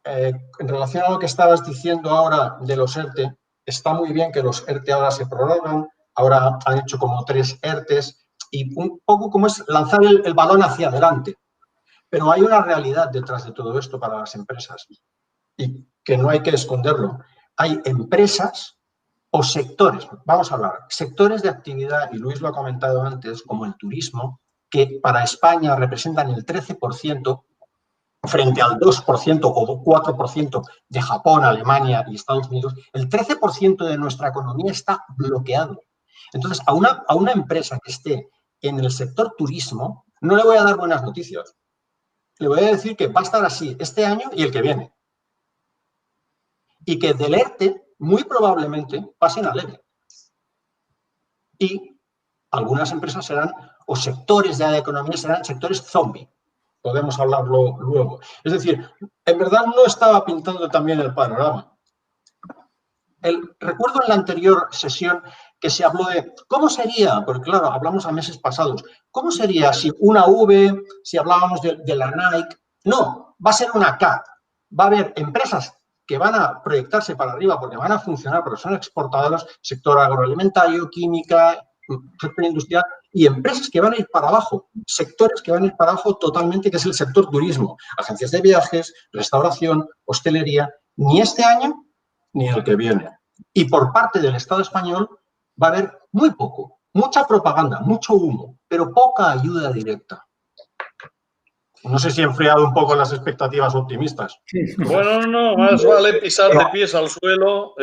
en relación a lo que estabas diciendo ahora de los ERTE, está muy bien que los ERTE ahora se prorrogan, ahora han hecho como 3 ERTEs y un poco como es lanzar el balón hacia adelante. Pero hay una realidad detrás de todo esto para las empresas y que no hay que esconderlo. Hay empresas o sectores, vamos a hablar, sectores de actividad, y Luis lo ha comentado antes, como el turismo, que para España representan el 13% frente al 2% o 4% de Japón, Alemania y Estados Unidos. El 13% de nuestra economía está bloqueado. Entonces, a una empresa que esté en el sector turismo, no le voy a dar buenas noticias. Le voy a decir que va a estar así este año y el que viene. Y que del ERTE, muy probablemente, pasen al ERE. Y algunas empresas serán, o sectores de la economía serán sectores zombie. Podemos hablarlo luego. Es decir, en verdad no estaba pintando también el panorama. Recuerdo en la anterior sesión que se habló de cómo sería, porque claro, hablamos a meses pasados, cómo sería si una V, si hablábamos de la Nike. No, va a ser una K. Va a haber empresas que van a proyectarse para arriba porque van a funcionar, porque son exportadoras, sector agroalimentario, química, sector industrial y empresas que van a ir para abajo, sectores que van a ir para abajo totalmente, que es el sector turismo, agencias de viajes, restauración, hostelería, ni este año ni el que viene. Y por parte del Estado español va a haber muy poco, mucha propaganda, mucho humo, pero poca ayuda directa. No sé si he enfriado un poco las expectativas optimistas. Bueno, no, más vale pisar de pies al suelo.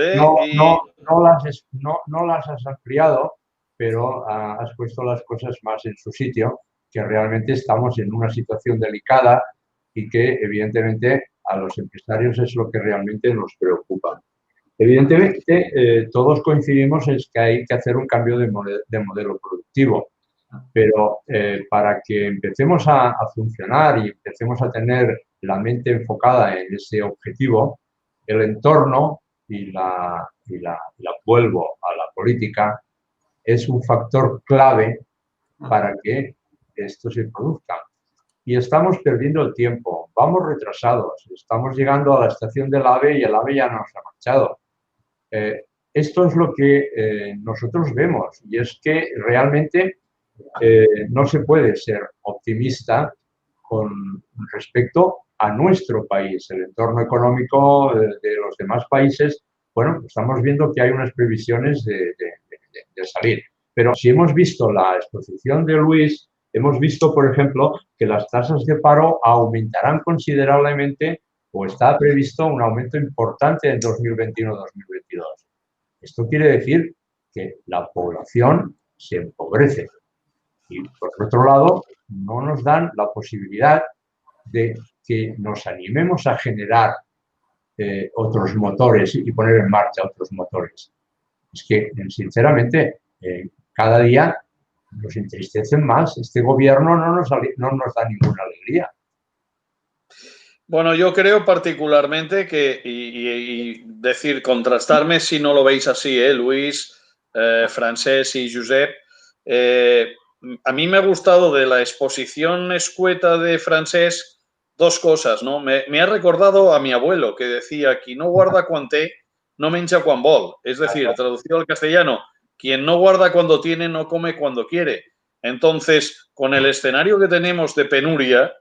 No las has ampliado, pero has puesto las cosas más en su sitio, que realmente estamos en una situación delicada y que evidentemente a los empresarios es lo que realmente nos preocupa. Evidentemente, todos coincidimos en que hay que hacer un cambio de modelo productivo, pero para que empecemos a funcionar y empecemos a tener la mente enfocada en ese objetivo, el entorno y la vuelvo a la política, es un factor clave para que esto se produzca. Y estamos perdiendo el tiempo, vamos retrasados, estamos llegando a la estación del AVE y el AVE ya nos ha marchado. Esto es lo que nosotros vemos y es que realmente no se puede ser optimista con respecto a nuestro país, el entorno económico de los demás países. Bueno, estamos viendo que hay unas previsiones de salir. Pero si hemos visto la exposición de Luis, hemos visto, por ejemplo, que las tasas de paro aumentarán considerablemente o está previsto un aumento importante en 2021-2022. Esto quiere decir que la población se empobrece. Y, por otro lado, no nos dan la posibilidad de que nos animemos a generar otros motores y poner en marcha otros motores. Es que, sinceramente, cada día nos entristecen más. Este gobierno no nos da ninguna alegría. Bueno, yo creo particularmente que, y decir, contrastarme si no lo veis así, Luis, Francesc y Josep, a mí me ha gustado de la exposición escueta de Francesc dos cosas, ¿no? Me ha recordado a mi abuelo que decía, qui no guarda quan té, no menja quan vol. Es decir, traducido al castellano, quien no guarda cuando tiene, no come cuando quiere. Entonces, con el escenario que tenemos de penuria,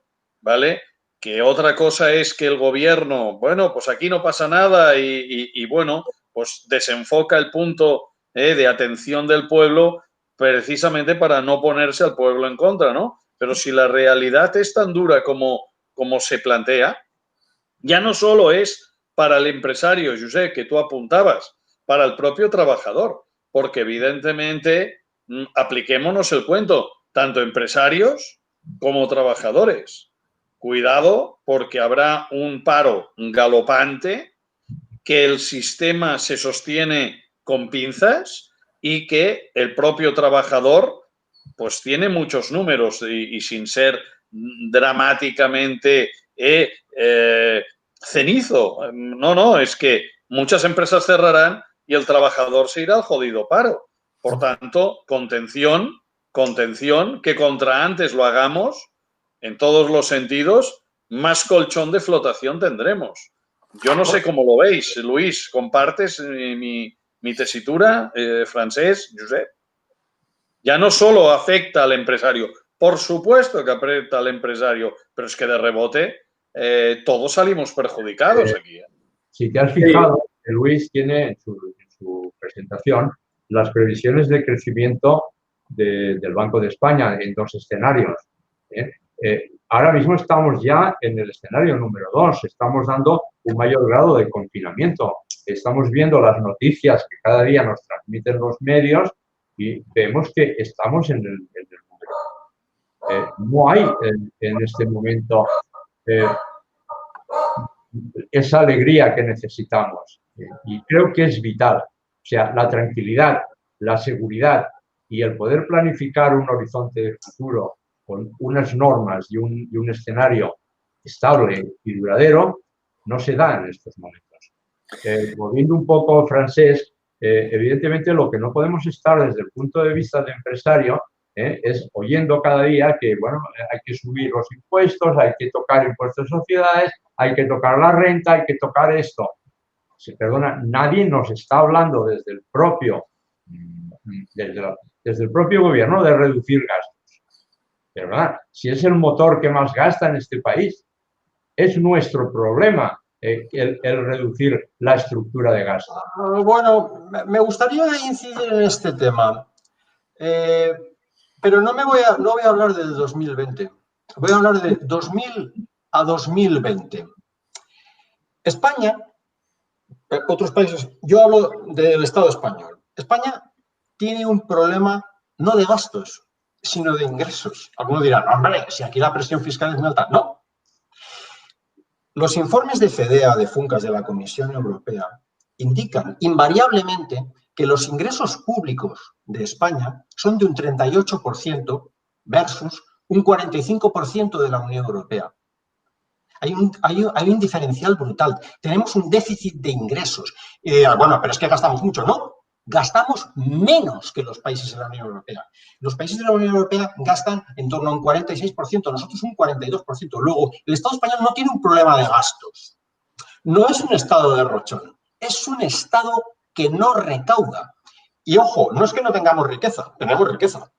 ¿vale?, que otra cosa es que el gobierno, bueno, pues aquí no pasa nada y bueno, pues desenfoca el punto de atención del pueblo precisamente para no ponerse al pueblo en contra, ¿no? Pero si la realidad es tan dura como se plantea, ya no solo es para el empresario, Josep, que tú apuntabas, para el propio trabajador, porque evidentemente apliquémonos el cuento, tanto empresarios como trabajadores. Cuidado, porque habrá un paro galopante, que el sistema se sostiene con pinzas y que el propio trabajador pues tiene muchos números y sin ser dramáticamente cenizo. No, es que muchas empresas cerrarán y el trabajador se irá al jodido paro. Por tanto, contención, que contra antes lo hagamos, en todos los sentidos, más colchón de flotación tendremos. Yo no sé cómo lo veis, Luis. ¿Compartes mi tesitura, Francesc, Josep? Ya no solo afecta al empresario, por supuesto que afecta al empresario, pero es que de rebote todos salimos perjudicados aquí. Si te has fijado, Luis tiene en su presentación las previsiones de crecimiento del Banco de España en dos escenarios. Ahora mismo estamos ya en el escenario número 2, estamos dando un mayor grado de confinamiento. Estamos viendo las noticias que cada día nos transmiten los medios y vemos que estamos en el número 2. No hay en este momento esa alegría que necesitamos y creo que es vital. O sea, la tranquilidad, la seguridad y el poder planificar un horizonte de futuro con unas normas y un escenario estable y duradero, no se da en estos momentos. Volviendo un poco, Francesc, evidentemente lo que no podemos estar desde el punto de vista de empresario es oyendo cada día que, bueno, hay que subir los impuestos, hay que tocar impuestos de sociedades, hay que tocar la renta, hay que tocar esto. Perdona, nadie nos está hablando desde desde el propio gobierno, de reducir gastos. Pero ¿verdad? Si es el motor que más gasta en este país, es nuestro problema el reducir la estructura de gasto. Bueno, me gustaría incidir en este tema, pero no voy a hablar del 2020, voy a hablar de 2000 a 2020. España, otros países, yo hablo del Estado español. España tiene un problema no de gastos, sino de ingresos. Algunos dirán, hombre, si aquí la presión fiscal es muy alta. No. Los informes de FEDEA, de FUNCAS, de la Comisión Europea, indican invariablemente que los ingresos públicos de España son de un 38% versus un 45% de la Unión Europea. Hay un diferencial brutal. Tenemos un déficit de ingresos. Bueno, pero es que gastamos mucho. No, gastamos menos que los países de la Unión Europea. Los países de la Unión Europea gastan en torno a un 46%, nosotros un 42%. Luego, el Estado español no tiene un problema de gastos. No es un Estado derrochón, es un Estado que no recauda. Y ojo, no es que no tengamos riqueza, tenemos riqueza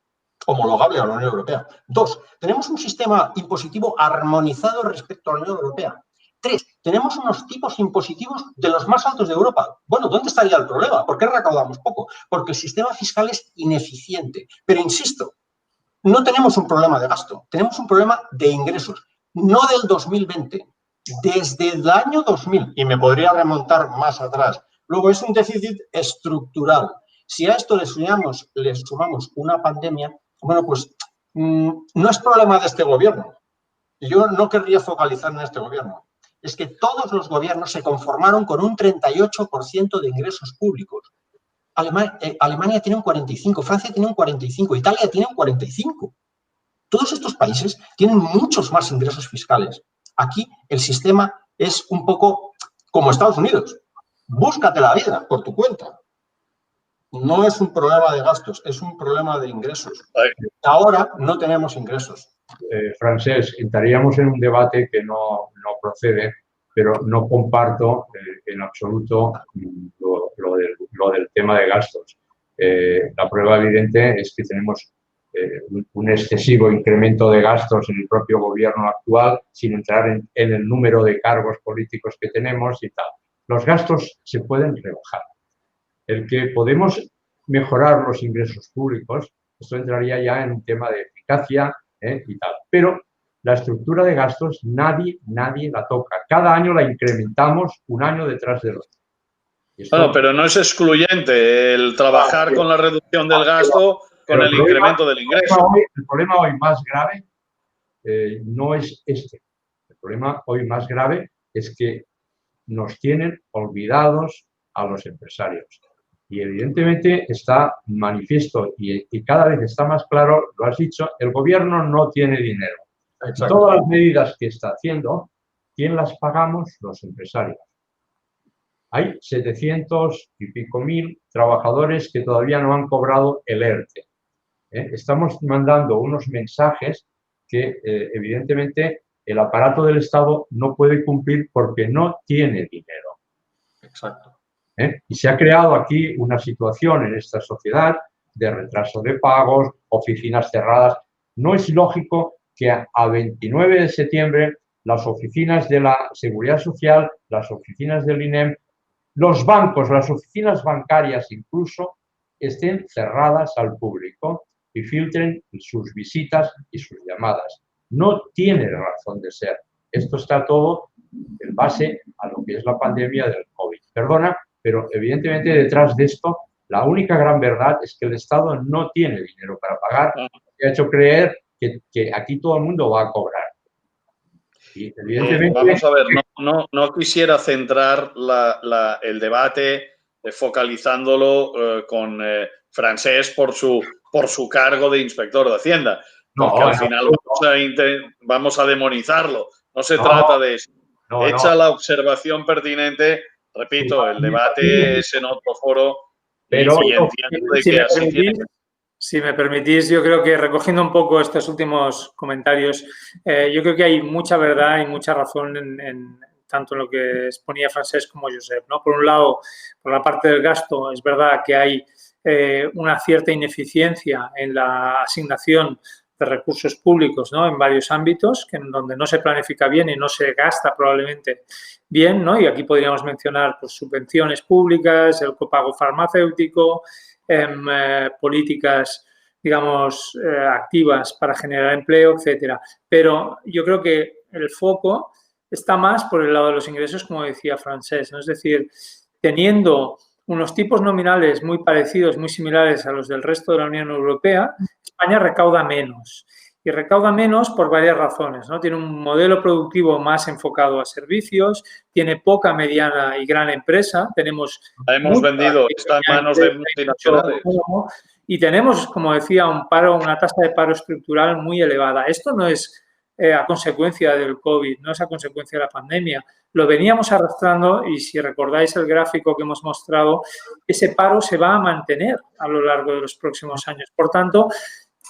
homologable a la Unión Europea. 2, tenemos un sistema impositivo armonizado respecto a la Unión Europea. 3, tenemos unos tipos impositivos de los más altos de Europa. Bueno, ¿dónde estaría el problema? ¿Por qué recaudamos poco? Porque el sistema fiscal es ineficiente. Pero insisto, no tenemos un problema de gasto, tenemos un problema de ingresos. No del 2020, desde el año 2000, y me podría remontar más atrás. Luego es un déficit estructural. Si a esto le sumamos una pandemia, bueno, pues no es problema de este gobierno. Yo no querría focalizar en este gobierno. Es que todos los gobiernos se conformaron con un 38% de ingresos públicos. Alemania tiene un 45%, Francia tiene un 45%, Italia tiene un 45%. Todos estos países tienen muchos más ingresos fiscales. Aquí el sistema es un poco como Estados Unidos. Búscate la vida por tu cuenta. No es un problema de gastos, es un problema de ingresos. Ahora no tenemos ingresos. Francesc, entraríamos en un debate que no procede, pero no comparto en absoluto lo del tema de gastos. La prueba evidente es que tenemos un excesivo incremento de gastos en el propio gobierno actual, sin entrar en el número de cargos políticos que tenemos y tal. Los gastos se pueden rebajar. El que podemos mejorar los ingresos públicos, esto entraría ya en un tema de eficacia y tal. Pero la estructura de gastos nadie la toca. Cada año la incrementamos un año detrás del otro. Bueno, pero no es excluyente el trabajar con la reducción del gasto con el incremento del ingreso. El problema hoy más grave no es este. El problema hoy más grave es que nos tienen olvidados a los empresarios. Y evidentemente está manifiesto y cada vez está más claro, lo has dicho, el gobierno no tiene dinero. Exacto. Todas las medidas que está haciendo, ¿quién las pagamos? Los empresarios. Hay 700 y pico mil trabajadores que todavía no han cobrado el ERTE. Estamos mandando unos mensajes que evidentemente el aparato del Estado no puede cumplir porque no tiene dinero. Exacto. Y se ha creado aquí una situación en esta sociedad de retraso de pagos, oficinas cerradas. No es lógico que a 29 de septiembre las oficinas de la Seguridad Social, las oficinas del INEM, los bancos, las oficinas bancarias incluso, estén cerradas al público y filtren sus visitas y sus llamadas. No tiene razón de ser. Esto está todo en base a lo que es la pandemia del COVID. Perdona, pero evidentemente detrás de esto, la única gran verdad es que el Estado no tiene dinero para pagar y ha hecho creer que aquí todo el mundo va a cobrar. Y evidentemente... Vamos a ver, no quisiera centrar el debate focalizándolo con Francesc por su cargo de inspector de Hacienda, porque al final vamos a demonizarlo. No se trata de eso. Hecha la observación pertinente, repito, el debate es en otro foro, pero y entiendo de que así tiene... Si me permitís, yo creo que recogiendo un poco estos últimos comentarios, yo creo que hay mucha verdad y mucha razón en tanto en lo que exponía Francesc como Josep, ¿no? Por un lado, por la parte del gasto, es verdad que hay una cierta ineficiencia en la asignación de recursos públicos, ¿no?, en varios ámbitos, en donde no se planifica bien y no se gasta probablemente bien, ¿no? Y aquí podríamos mencionar, pues, subvenciones públicas, el copago farmacéutico, políticas, digamos, activas para generar empleo, etcétera. Pero yo creo que el foco está más por el lado de los ingresos, como decía Francesc, ¿no? Es decir, teniendo unos tipos nominales muy parecidos, muy similares a los del resto de la Unión Europea, España recauda menos. Y recauda menos por varias razones, ¿no? Tiene un modelo productivo más enfocado a servicios, tiene poca, mediana y gran empresa, tenemos... La hemos vendido, está en manos de multinacionales. Y tenemos, como decía, una tasa de paro estructural muy elevada. Esto no es a consecuencia del COVID, no es a consecuencia de la pandemia. Lo veníamos arrastrando y, si recordáis el gráfico que hemos mostrado, ese paro se va a mantener a lo largo de los próximos años. Por tanto,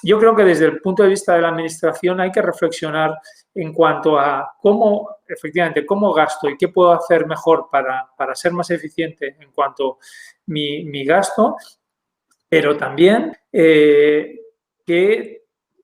yo creo que desde el punto de vista de la Administración hay que reflexionar en cuanto a cómo, efectivamente, cómo gasto y qué puedo hacer mejor para ser más eficiente en cuanto a mi gasto, pero también qué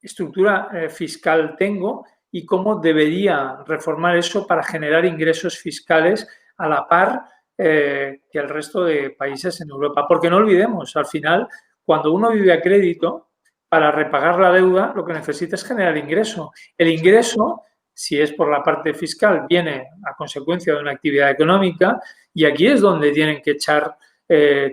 estructura fiscal tengo y cómo debería reformar eso para generar ingresos fiscales a la par que el resto de países en Europa. Porque no olvidemos, al final, cuando uno vive a crédito, para repagar la deuda, lo que necesita es generar ingreso. El ingreso, si es por la parte fiscal, viene a consecuencia de una actividad económica, y aquí es donde tienen que echar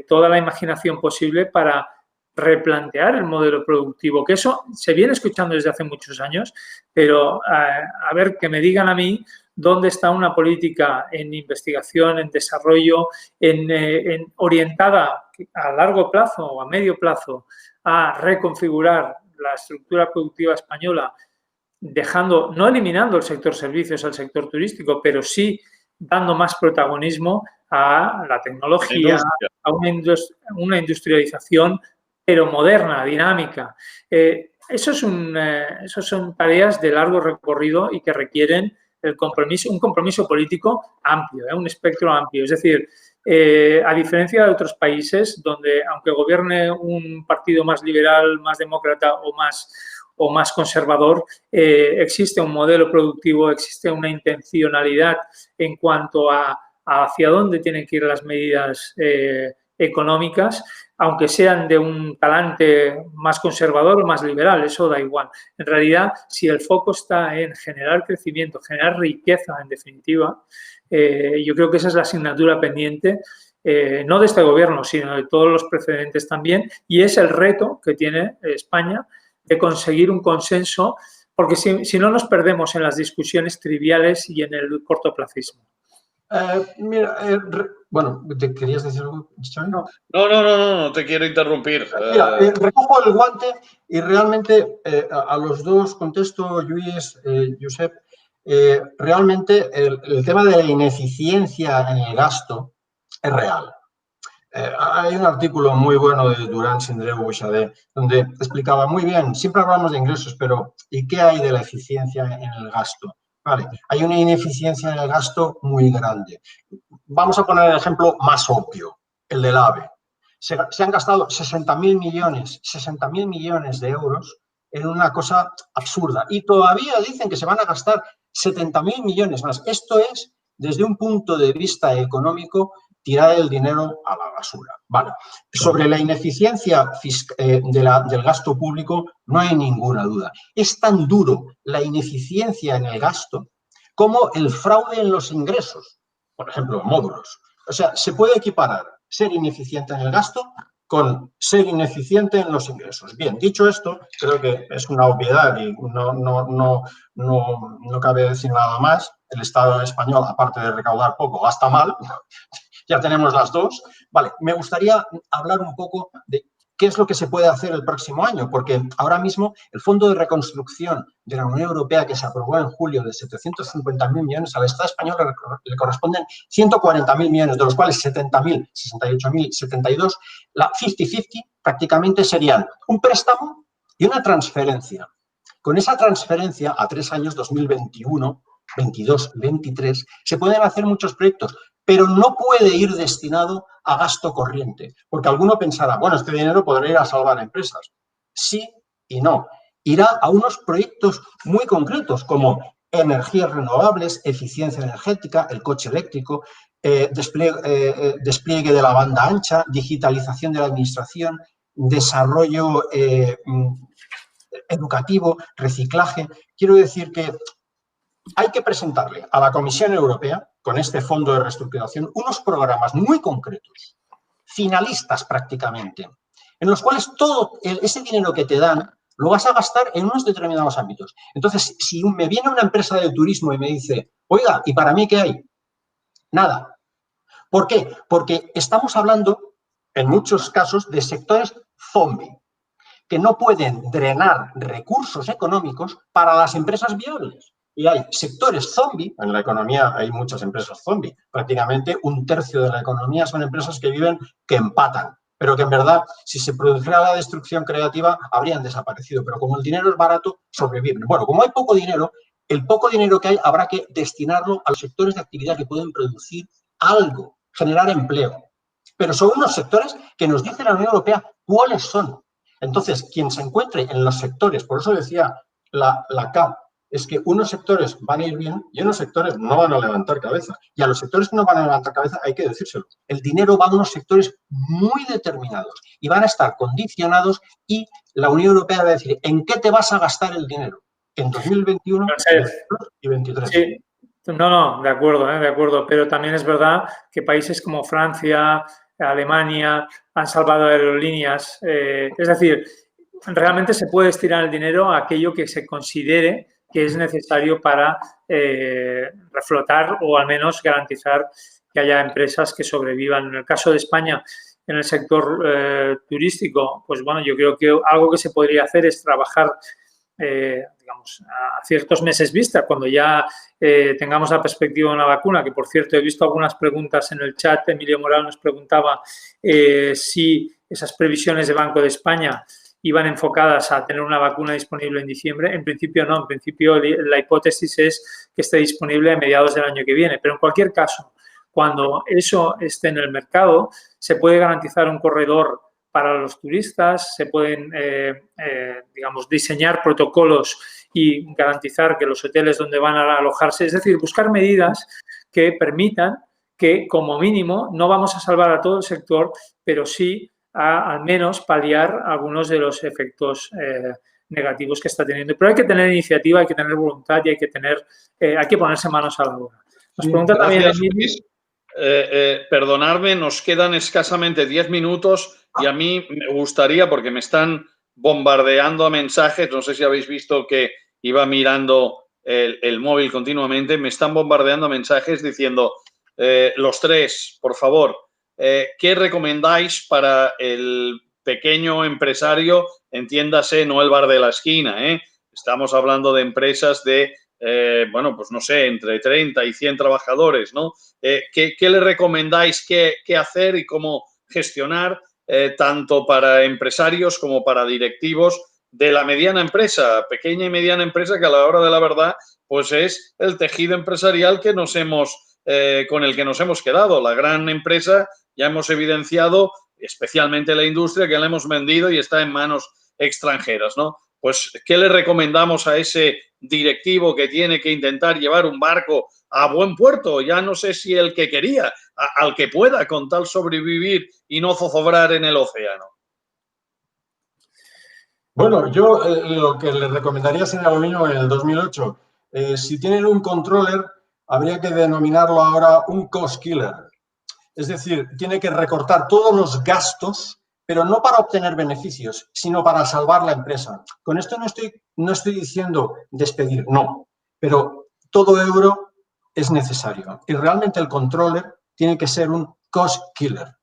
toda la imaginación posible para replantear el modelo productivo, que eso se viene escuchando desde hace muchos años, pero a ver, que me digan a mí dónde está una política en investigación, en desarrollo, en orientada a largo plazo o a medio plazo a reconfigurar la estructura productiva española, dejando, no eliminando el sector servicios al sector turístico, pero sí dando más protagonismo a la tecnología, a una industrialización, pero moderna, dinámica. Eso son tareas de largo recorrido y que requieren un compromiso político amplio, un espectro amplio. Es decir, a diferencia de otros países donde, aunque gobierne un partido más liberal, más demócrata o más conservador, existe un modelo productivo, existe una intencionalidad en cuanto a hacia dónde tienen que ir las medidas económicas, aunque sean de un talante más conservador o más liberal, eso da igual. En realidad, si el foco está en generar crecimiento, generar riqueza, en definitiva, yo creo que esa es la asignatura pendiente, no de este gobierno, sino de todos los precedentes también, y es el reto que tiene España de conseguir un consenso, porque si no nos perdemos en las discusiones triviales y en el cortoplacismo. Mira, bueno, ¿te querías decir algo, Xavi? No te quiero interrumpir. Mira, recojo el guante y realmente a los dos contesto, Lluís, Josep, realmente el tema de la ineficiencia en el gasto es real. Hay un artículo muy bueno de Durán Sindreu Bouchardet donde explicaba muy bien, siempre hablamos de ingresos, pero ¿y qué hay de la eficiencia en el gasto? Vale, hay una ineficiencia en el gasto muy grande. Vamos a poner el ejemplo más obvio, el del AVE. Se han gastado 60.000 millones de euros en una cosa absurda y todavía dicen que se van a gastar 70.000 millones más. Esto es, desde un punto de vista económico, tirar el dinero a la basura. Vale. Sobre la ineficiencia del gasto público no hay ninguna duda. Es tan duro la ineficiencia en el gasto como el fraude en los ingresos, por ejemplo, módulos. O sea, se puede equiparar ser ineficiente en el gasto con ser ineficiente en los ingresos. Bien, dicho esto, creo que es una obviedad y no cabe decir nada más. El Estado español, aparte de recaudar poco, gasta mal. Ya tenemos las dos. Vale, me gustaría hablar un poco de qué es lo que se puede hacer el próximo año, porque ahora mismo el Fondo de Reconstrucción de la Unión Europea, que se aprobó en julio, de 750.000 millones, al Estado español le corresponden 140.000 millones, de los cuales 70.000, 68.000, 72, la 50-50 prácticamente serían un préstamo y una transferencia. Con esa transferencia a 3 años, 2021, 22, 23, se pueden hacer muchos proyectos, pero no puede ir destinado a gasto corriente, porque alguno pensará, bueno, este dinero podría ir a salvar empresas. Sí y no. Irá a unos proyectos muy concretos, como energías renovables, eficiencia energética, el coche eléctrico, despliegue de la banda ancha, digitalización de la administración, desarrollo educativo, reciclaje. Quiero decir que hay que presentarle a la Comisión Europea, con este fondo de reestructuración, unos programas muy concretos, finalistas prácticamente, en los cuales todo ese dinero que te dan lo vas a gastar en unos determinados ámbitos. Entonces, si me viene una empresa de turismo y me dice, oiga, ¿y para mí qué hay? Nada. ¿Por qué? Porque estamos hablando, en muchos casos, de sectores zombie, que no pueden drenar recursos económicos para las empresas viables. Y hay sectores zombie, en la economía hay muchas empresas zombie, prácticamente 1/3 de la economía son empresas que viven, que empatan, pero que en verdad, si se produjera la destrucción creativa, habrían desaparecido, pero como el dinero es barato, sobreviven. Bueno, como hay poco dinero, el poco dinero que hay habrá que destinarlo a los sectores de actividad que pueden producir algo, generar empleo. Pero son unos sectores que nos dice la Unión Europea cuáles son. Entonces, quien se encuentre en los sectores, por eso decía la CAP, es que unos sectores van a ir bien y unos sectores no van a levantar cabeza. Y a los sectores que no van a levantar cabeza hay que decírselo. El dinero va a unos sectores muy determinados y van a estar condicionados y la Unión Europea va a decir, ¿en qué te vas a gastar el dinero? En 2021, 2022 y 2023. Sí. No, de acuerdo. Pero también es verdad que países como Francia, Alemania han salvado aerolíneas. Es decir, realmente se puede destinar el dinero a aquello que se considere que es necesario para reflotar o al menos garantizar que haya empresas que sobrevivan. En el caso de España, en el sector turístico, pues bueno, yo creo que algo que se podría hacer es trabajar digamos, a ciertos meses vista, cuando ya tengamos la perspectiva de una vacuna, que por cierto he visto algunas preguntas en el chat. Emilio Moral nos preguntaba si esas previsiones de Banco de España iban enfocadas a tener una vacuna disponible en diciembre. En principio no, en principio la hipótesis es que esté disponible a mediados del año que viene, pero en cualquier caso, cuando eso esté en el mercado, se puede garantizar un corredor para los turistas, se pueden, digamos, diseñar protocolos y garantizar que los hoteles donde van a alojarse, es decir, buscar medidas que permitan que, como mínimo, no vamos a salvar a todo el sector, pero sí a al menos paliar algunos de los efectos negativos que está teniendo. Pero hay que tener iniciativa, hay que tener voluntad y hay que ponerse manos a la obra. Nos pregunta también Emilio. Perdonadme, nos quedan escasamente 10 minutos y a mí me gustaría, porque me están bombardeando mensajes, no sé si habéis visto que iba mirando el móvil continuamente, me están bombardeando mensajes diciendo, los tres, por favor, ¿qué recomendáis para el pequeño empresario? Entiéndase, no el bar de la esquina, Estamos hablando de empresas de bueno, pues no sé, entre 30 y 100 trabajadores, ¿no? ¿Qué le recomendáis qué hacer y cómo gestionar tanto para empresarios como para directivos de la mediana empresa, pequeña y mediana empresa, que a la hora de la verdad, pues es el tejido empresarial que con el que nos hemos quedado? La gran empresa ya hemos evidenciado, especialmente la industria, que la hemos vendido y está en manos extranjeras, ¿no? Pues, ¿qué le recomendamos a ese directivo que tiene que intentar llevar un barco a buen puerto? Ya no sé si el que quería, al que pueda, con tal sobrevivir y no zozobrar en el océano. Bueno, yo lo que le recomendaría sería lo mismo en el 2008. Si tienen un controller, habría que denominarlo ahora un cost killer. Es decir, tiene que recortar todos los gastos, pero no para obtener beneficios, sino para salvar la empresa. Con esto no estoy diciendo despedir, no, pero todo euro es necesario. Y realmente el controller tiene que ser un cost killer.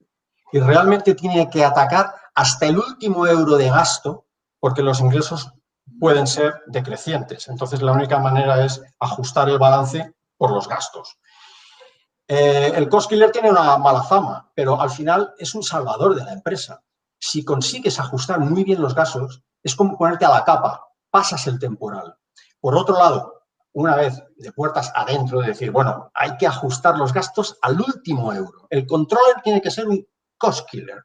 Y realmente tiene que atacar hasta el último euro de gasto, porque los ingresos pueden ser decrecientes. Entonces, la única manera es ajustar el balance por los gastos. El cost killer tiene una mala fama, pero al final es un salvador de la empresa. Si consigues ajustar muy bien los gastos, es como ponerte a la capa, pasas el temporal. Por otro lado, una vez de puertas adentro, de decir, bueno, hay que ajustar los gastos al último euro. El controller tiene que ser un cost killer.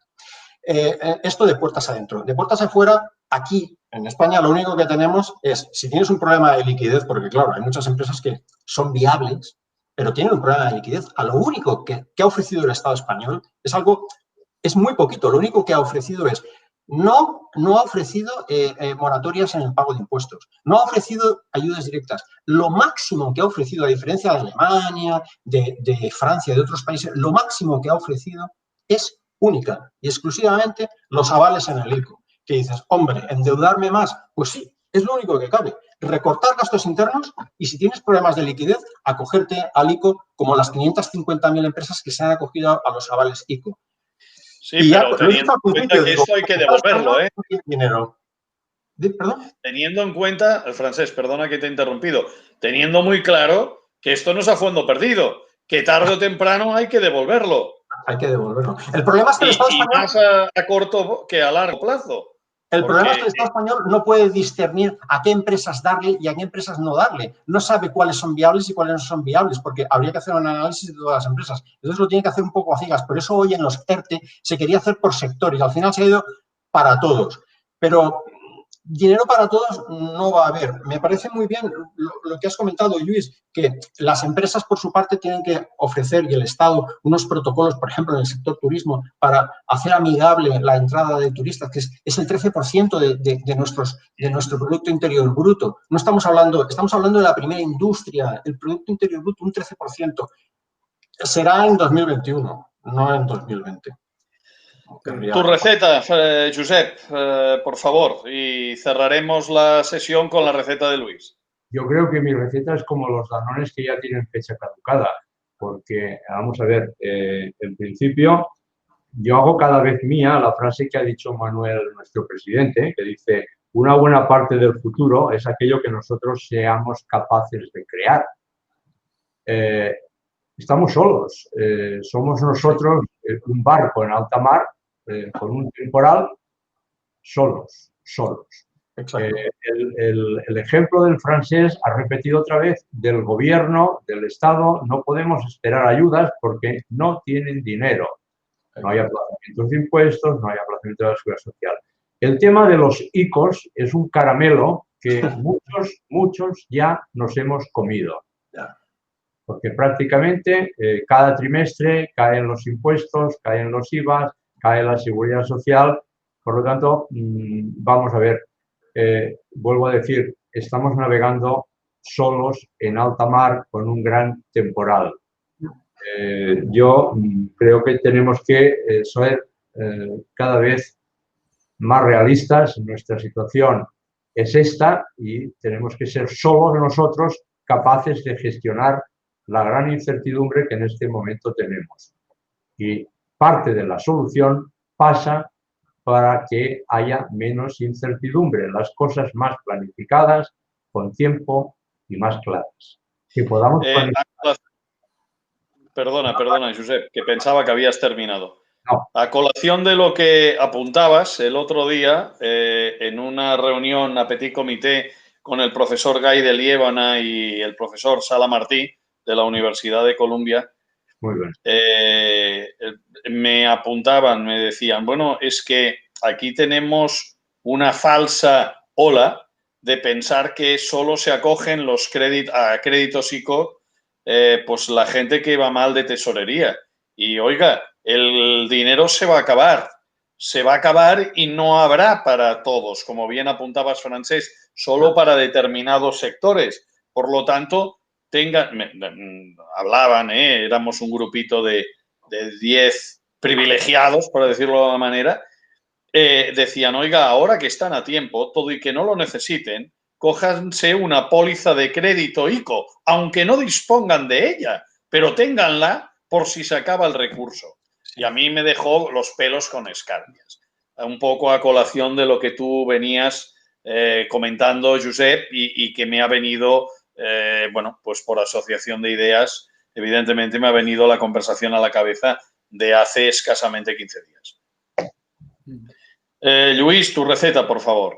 Esto de puertas adentro. De puertas afuera, aquí en España lo único que tenemos es, si tienes un problema de liquidez, porque claro, hay muchas empresas que son viables, pero tienen un problema de liquidez, a lo único que ha ofrecido el Estado español es muy poquito. Lo único que ha ofrecido es, no ha ofrecido moratorias en el pago de impuestos, no ha ofrecido ayudas directas. Lo máximo que ha ofrecido, a diferencia de Alemania, de Francia, de otros países, lo máximo que ha ofrecido es única y exclusivamente los avales en el ICO. Que dices, hombre, ¿endeudarme más? Pues sí, es lo único que cabe. Recortar gastos internos y si tienes problemas de liquidez, acogerte al ICO como las 550.000 empresas que se han acogido a los avales ICO. Sí, y pero teniendo en cuenta que esto hay que devolverlo, ¿eh? Dinero. ¿Perdón? Teniendo en cuenta, el francés, perdona que te he interrumpido, teniendo muy claro que esto no es a fondo perdido, que tarde o temprano hay que devolverlo. Hay que devolverlo. El problema es que el Estado español... Y más a corto que a largo plazo. El problema es que el Estado español no puede discernir a qué empresas darle y a qué empresas no darle. No sabe cuáles son viables y cuáles no son viables, porque habría que hacer un análisis de todas las empresas. Entonces lo tiene que hacer un poco a ciegas. Por eso hoy en los ERTE se quería hacer por sectores. Al final se ha ido para todos. Pero dinero para todos no va a haber. Me parece muy bien lo que has comentado, Luis, que las empresas por su parte tienen que ofrecer y el Estado unos protocolos, por ejemplo, en el sector turismo, para hacer amigable la entrada de turistas, que es el 13% de nuestro Producto Interior Bruto. No estamos hablando de la primera industria, el Producto Interior Bruto, un 13%. Será en 2021, no en 2020. Tu receta, Josep, por favor, y cerraremos la sesión con la receta de Luis. Yo creo que mi receta es como los Danones que ya tienen fecha caducada, porque, vamos a ver, en principio yo hago cada vez mía la frase que ha dicho Manuel, nuestro presidente, que dice, una buena parte del futuro es aquello que nosotros seamos capaces de crear. Estamos solos, somos nosotros un barco en alta mar, con un temporal, solos. El ejemplo del francés ha repetido otra vez, del gobierno, del Estado, no podemos esperar ayudas porque no tienen dinero. No hay aplazamientos de impuestos, no hay aplazamiento de la seguridad social. El tema de los ICOs es un caramelo que muchos ya nos hemos comido. Porque prácticamente cada trimestre caen los impuestos, caen los IVAs, cae la seguridad social. Por lo tanto, vamos a ver, vuelvo a decir, estamos navegando solos en alta mar con un gran temporal. Yo creo que tenemos que ser cada vez más realistas. Nuestra situación es esta y tenemos que ser solos nosotros capaces de gestionar la gran incertidumbre que en este momento tenemos. Y parte de la solución pasa para que haya menos incertidumbre, las cosas más planificadas, con tiempo y más claras. Que podamos planificar. Perdona, Josep, que pensaba que habías terminado. No. A colación de lo que apuntabas el otro día en una reunión a petit comité con el profesor Guy de Liébana y el profesor Sala Martí de la Universidad de Columbia, muy bien. Me apuntaban, me decían, bueno, es que aquí tenemos una falsa ola de pensar que solo se acogen los créditos ICO pues la gente que va mal de tesorería. Y oiga, el dinero se va a acabar y no habrá para todos, como bien apuntabas, Francés, solo para determinados sectores. Por lo tanto, hablaban, éramos un grupito de 10 privilegiados, por decirlo de alguna manera, decían, oiga, ahora que están a tiempo, todo y que no lo necesiten, cójanse una póliza de crédito ICO, aunque no dispongan de ella, pero ténganla por si se acaba el recurso. Y a mí me dejó los pelos con escarpias. Un poco a colación de lo que tú venías comentando, Josep, y que me ha venido, bueno, pues por asociación de ideas, evidentemente me ha venido la conversación a la cabeza de hace escasamente 15 días. Luis, tu receta, por favor.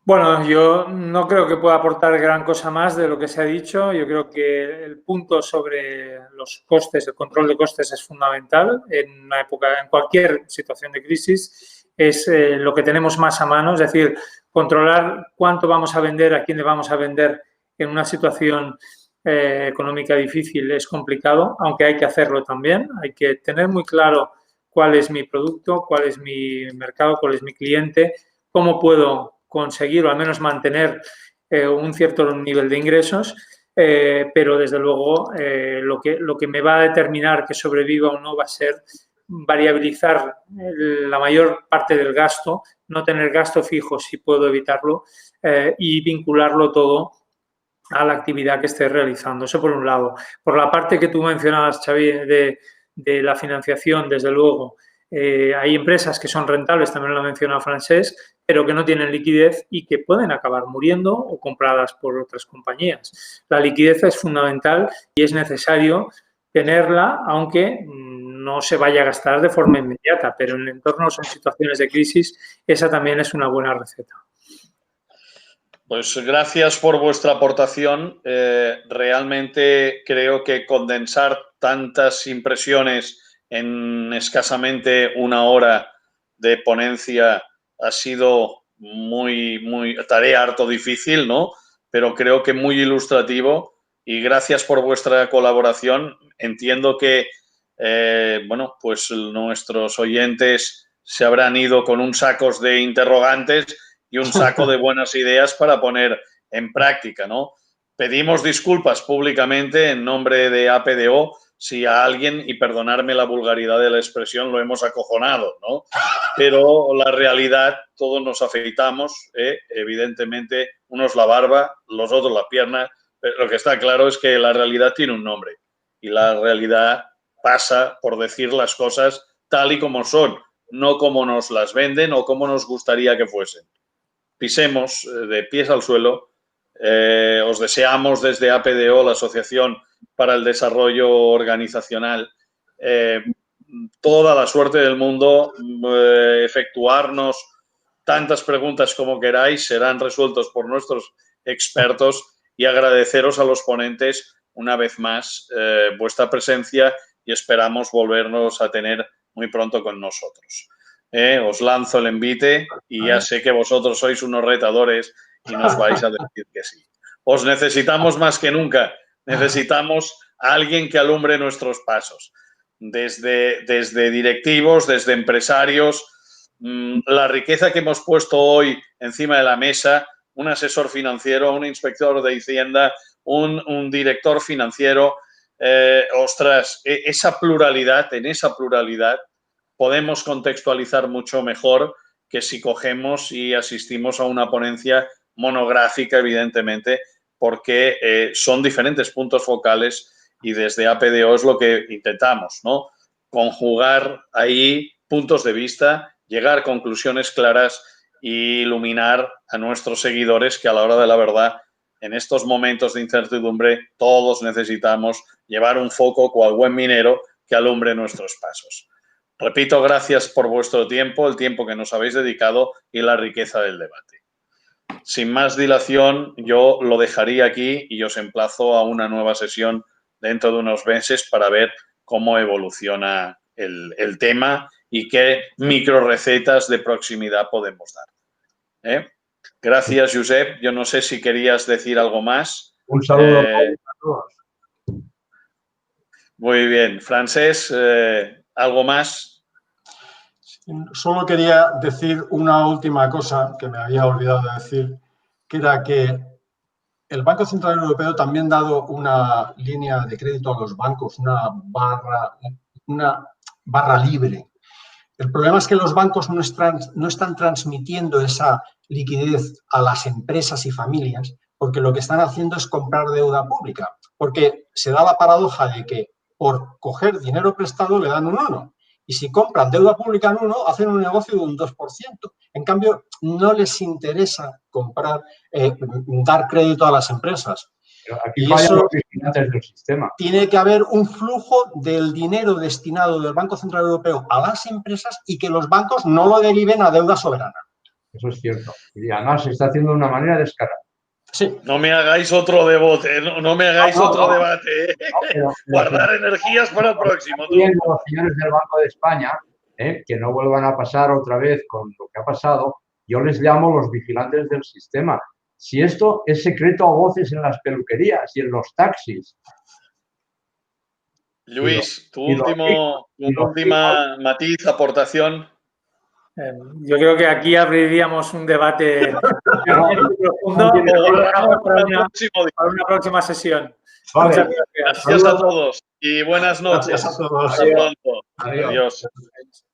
Bueno, yo no creo que pueda aportar gran cosa más de lo que se ha dicho. Yo creo que el punto sobre los costes, el control de costes es fundamental en una época, en cualquier situación de crisis. Es lo que tenemos más a mano, es decir, controlar cuánto vamos a vender, a quién le vamos a vender en una situación económica difícil es complicado, aunque hay que hacerlo también. Hay que tener muy claro cuál es mi producto, cuál es mi mercado, cuál es mi cliente, cómo puedo conseguir o al menos mantener un cierto nivel de ingresos, pero desde luego lo que me va a determinar que sobreviva o no va a ser variabilizar la mayor parte del gasto, no tener gasto fijo si puedo evitarlo y vincularlo todo a la actividad que esté realizando. Eso por un lado. Por la parte que tú mencionabas, Xavi, de la financiación, desde luego, hay empresas que son rentables, también lo ha mencionado Francesc, pero que no tienen liquidez y que pueden acabar muriendo o compradas por otras compañías. La liquidez es fundamental y es necesario tenerla, aunque no se vaya a gastar de forma inmediata, pero en entornos o en situaciones de crisis, esa también es una buena receta. Pues gracias por vuestra aportación. Realmente creo que condensar tantas impresiones en escasamente una hora de ponencia ha sido muy tarea harto difícil, ¿no? Pero creo que muy ilustrativo y gracias por vuestra colaboración. Entiendo que, bueno, pues nuestros oyentes se habrán ido con un saco de interrogantes y un saco de buenas ideas para poner en práctica, ¿no? Pedimos disculpas públicamente en nombre de APDO si a alguien, y perdonarme la vulgaridad de la expresión, lo hemos acojonado, ¿no? Pero la realidad, todos nos afeitamos, evidentemente, unos la barba, los otros la pierna, pero lo que está claro es que la realidad tiene un nombre y la realidad pasa por decir las cosas tal y como son, no como nos las venden o como nos gustaría que fuesen. Pisemos de pies al suelo. Os deseamos desde APDO, la Asociación para el Desarrollo Organizacional, toda la suerte del mundo. Efectuarnos tantas preguntas como queráis, serán resueltos por nuestros expertos y agradeceros a los ponentes una vez más vuestra presencia y esperamos volvernos a tener muy pronto con nosotros. Os lanzo el envite y ya sé que vosotros sois unos retadores y nos vais a decir que sí. Os necesitamos más que nunca. Necesitamos a alguien que alumbre nuestros pasos. Desde directivos, desde empresarios, la riqueza que hemos puesto hoy encima de la mesa, un asesor financiero, un inspector de Hacienda, un director financiero, ostras, en esa pluralidad podemos contextualizar mucho mejor que si cogemos y asistimos a una ponencia monográfica, evidentemente, porque son diferentes puntos focales y desde APDO es lo que intentamos, ¿no? Conjugar ahí puntos de vista, llegar a conclusiones claras e iluminar a nuestros seguidores que a la hora de la verdad, en estos momentos de incertidumbre, todos necesitamos llevar un foco cual buen minero que alumbre nuestros pasos. Repito, gracias por vuestro tiempo, el tiempo que nos habéis dedicado y la riqueza del debate. Sin más dilación, yo lo dejaría aquí y os emplazo a una nueva sesión dentro de unos meses para ver cómo evoluciona el tema y qué microrecetas de proximidad podemos dar. Gracias, Josep. Yo no sé si querías decir algo más. Un saludo a todos. Muy bien. Francesc, ¿algo más? Solo quería decir una última cosa que me había olvidado de decir, que era que el Banco Central Europeo también ha dado una línea de crédito a los bancos, una barra libre. El problema es que los bancos no están transmitiendo esa liquidez a las empresas y familias porque lo que están haciendo es comprar deuda pública, porque se da la paradoja de que por coger dinero prestado le dan un 1%. Y si compran deuda pública en 1, hacen un negocio de un 2%. En cambio, no les interesa comprar, dar crédito a las empresas. Pero aquí fallan los vigilantes del sistema. Tiene que haber un flujo del dinero destinado del Banco Central Europeo a las empresas y que los bancos no lo deriven a deuda soberana. Eso es cierto. Y además se está haciendo de una manera descarada. Sí. No me hagáis otro debate, no me hagáis otro debate. Guardar energías para el próximo. Tú. Bien, los señores del Banco de España, que no vuelvan a pasar otra vez con lo que ha pasado, yo les llamo los vigilantes del sistema. Si esto es secreto a voces en las peluquerías y en los taxis. Luis, tu última matiz, aportación. Yo creo que aquí abriríamos un debate profundo para una próxima sesión. Vale. Muchas gracias. Gracias a todos y buenas noches. Gracias a todos. Hasta pronto. Adiós. Adiós.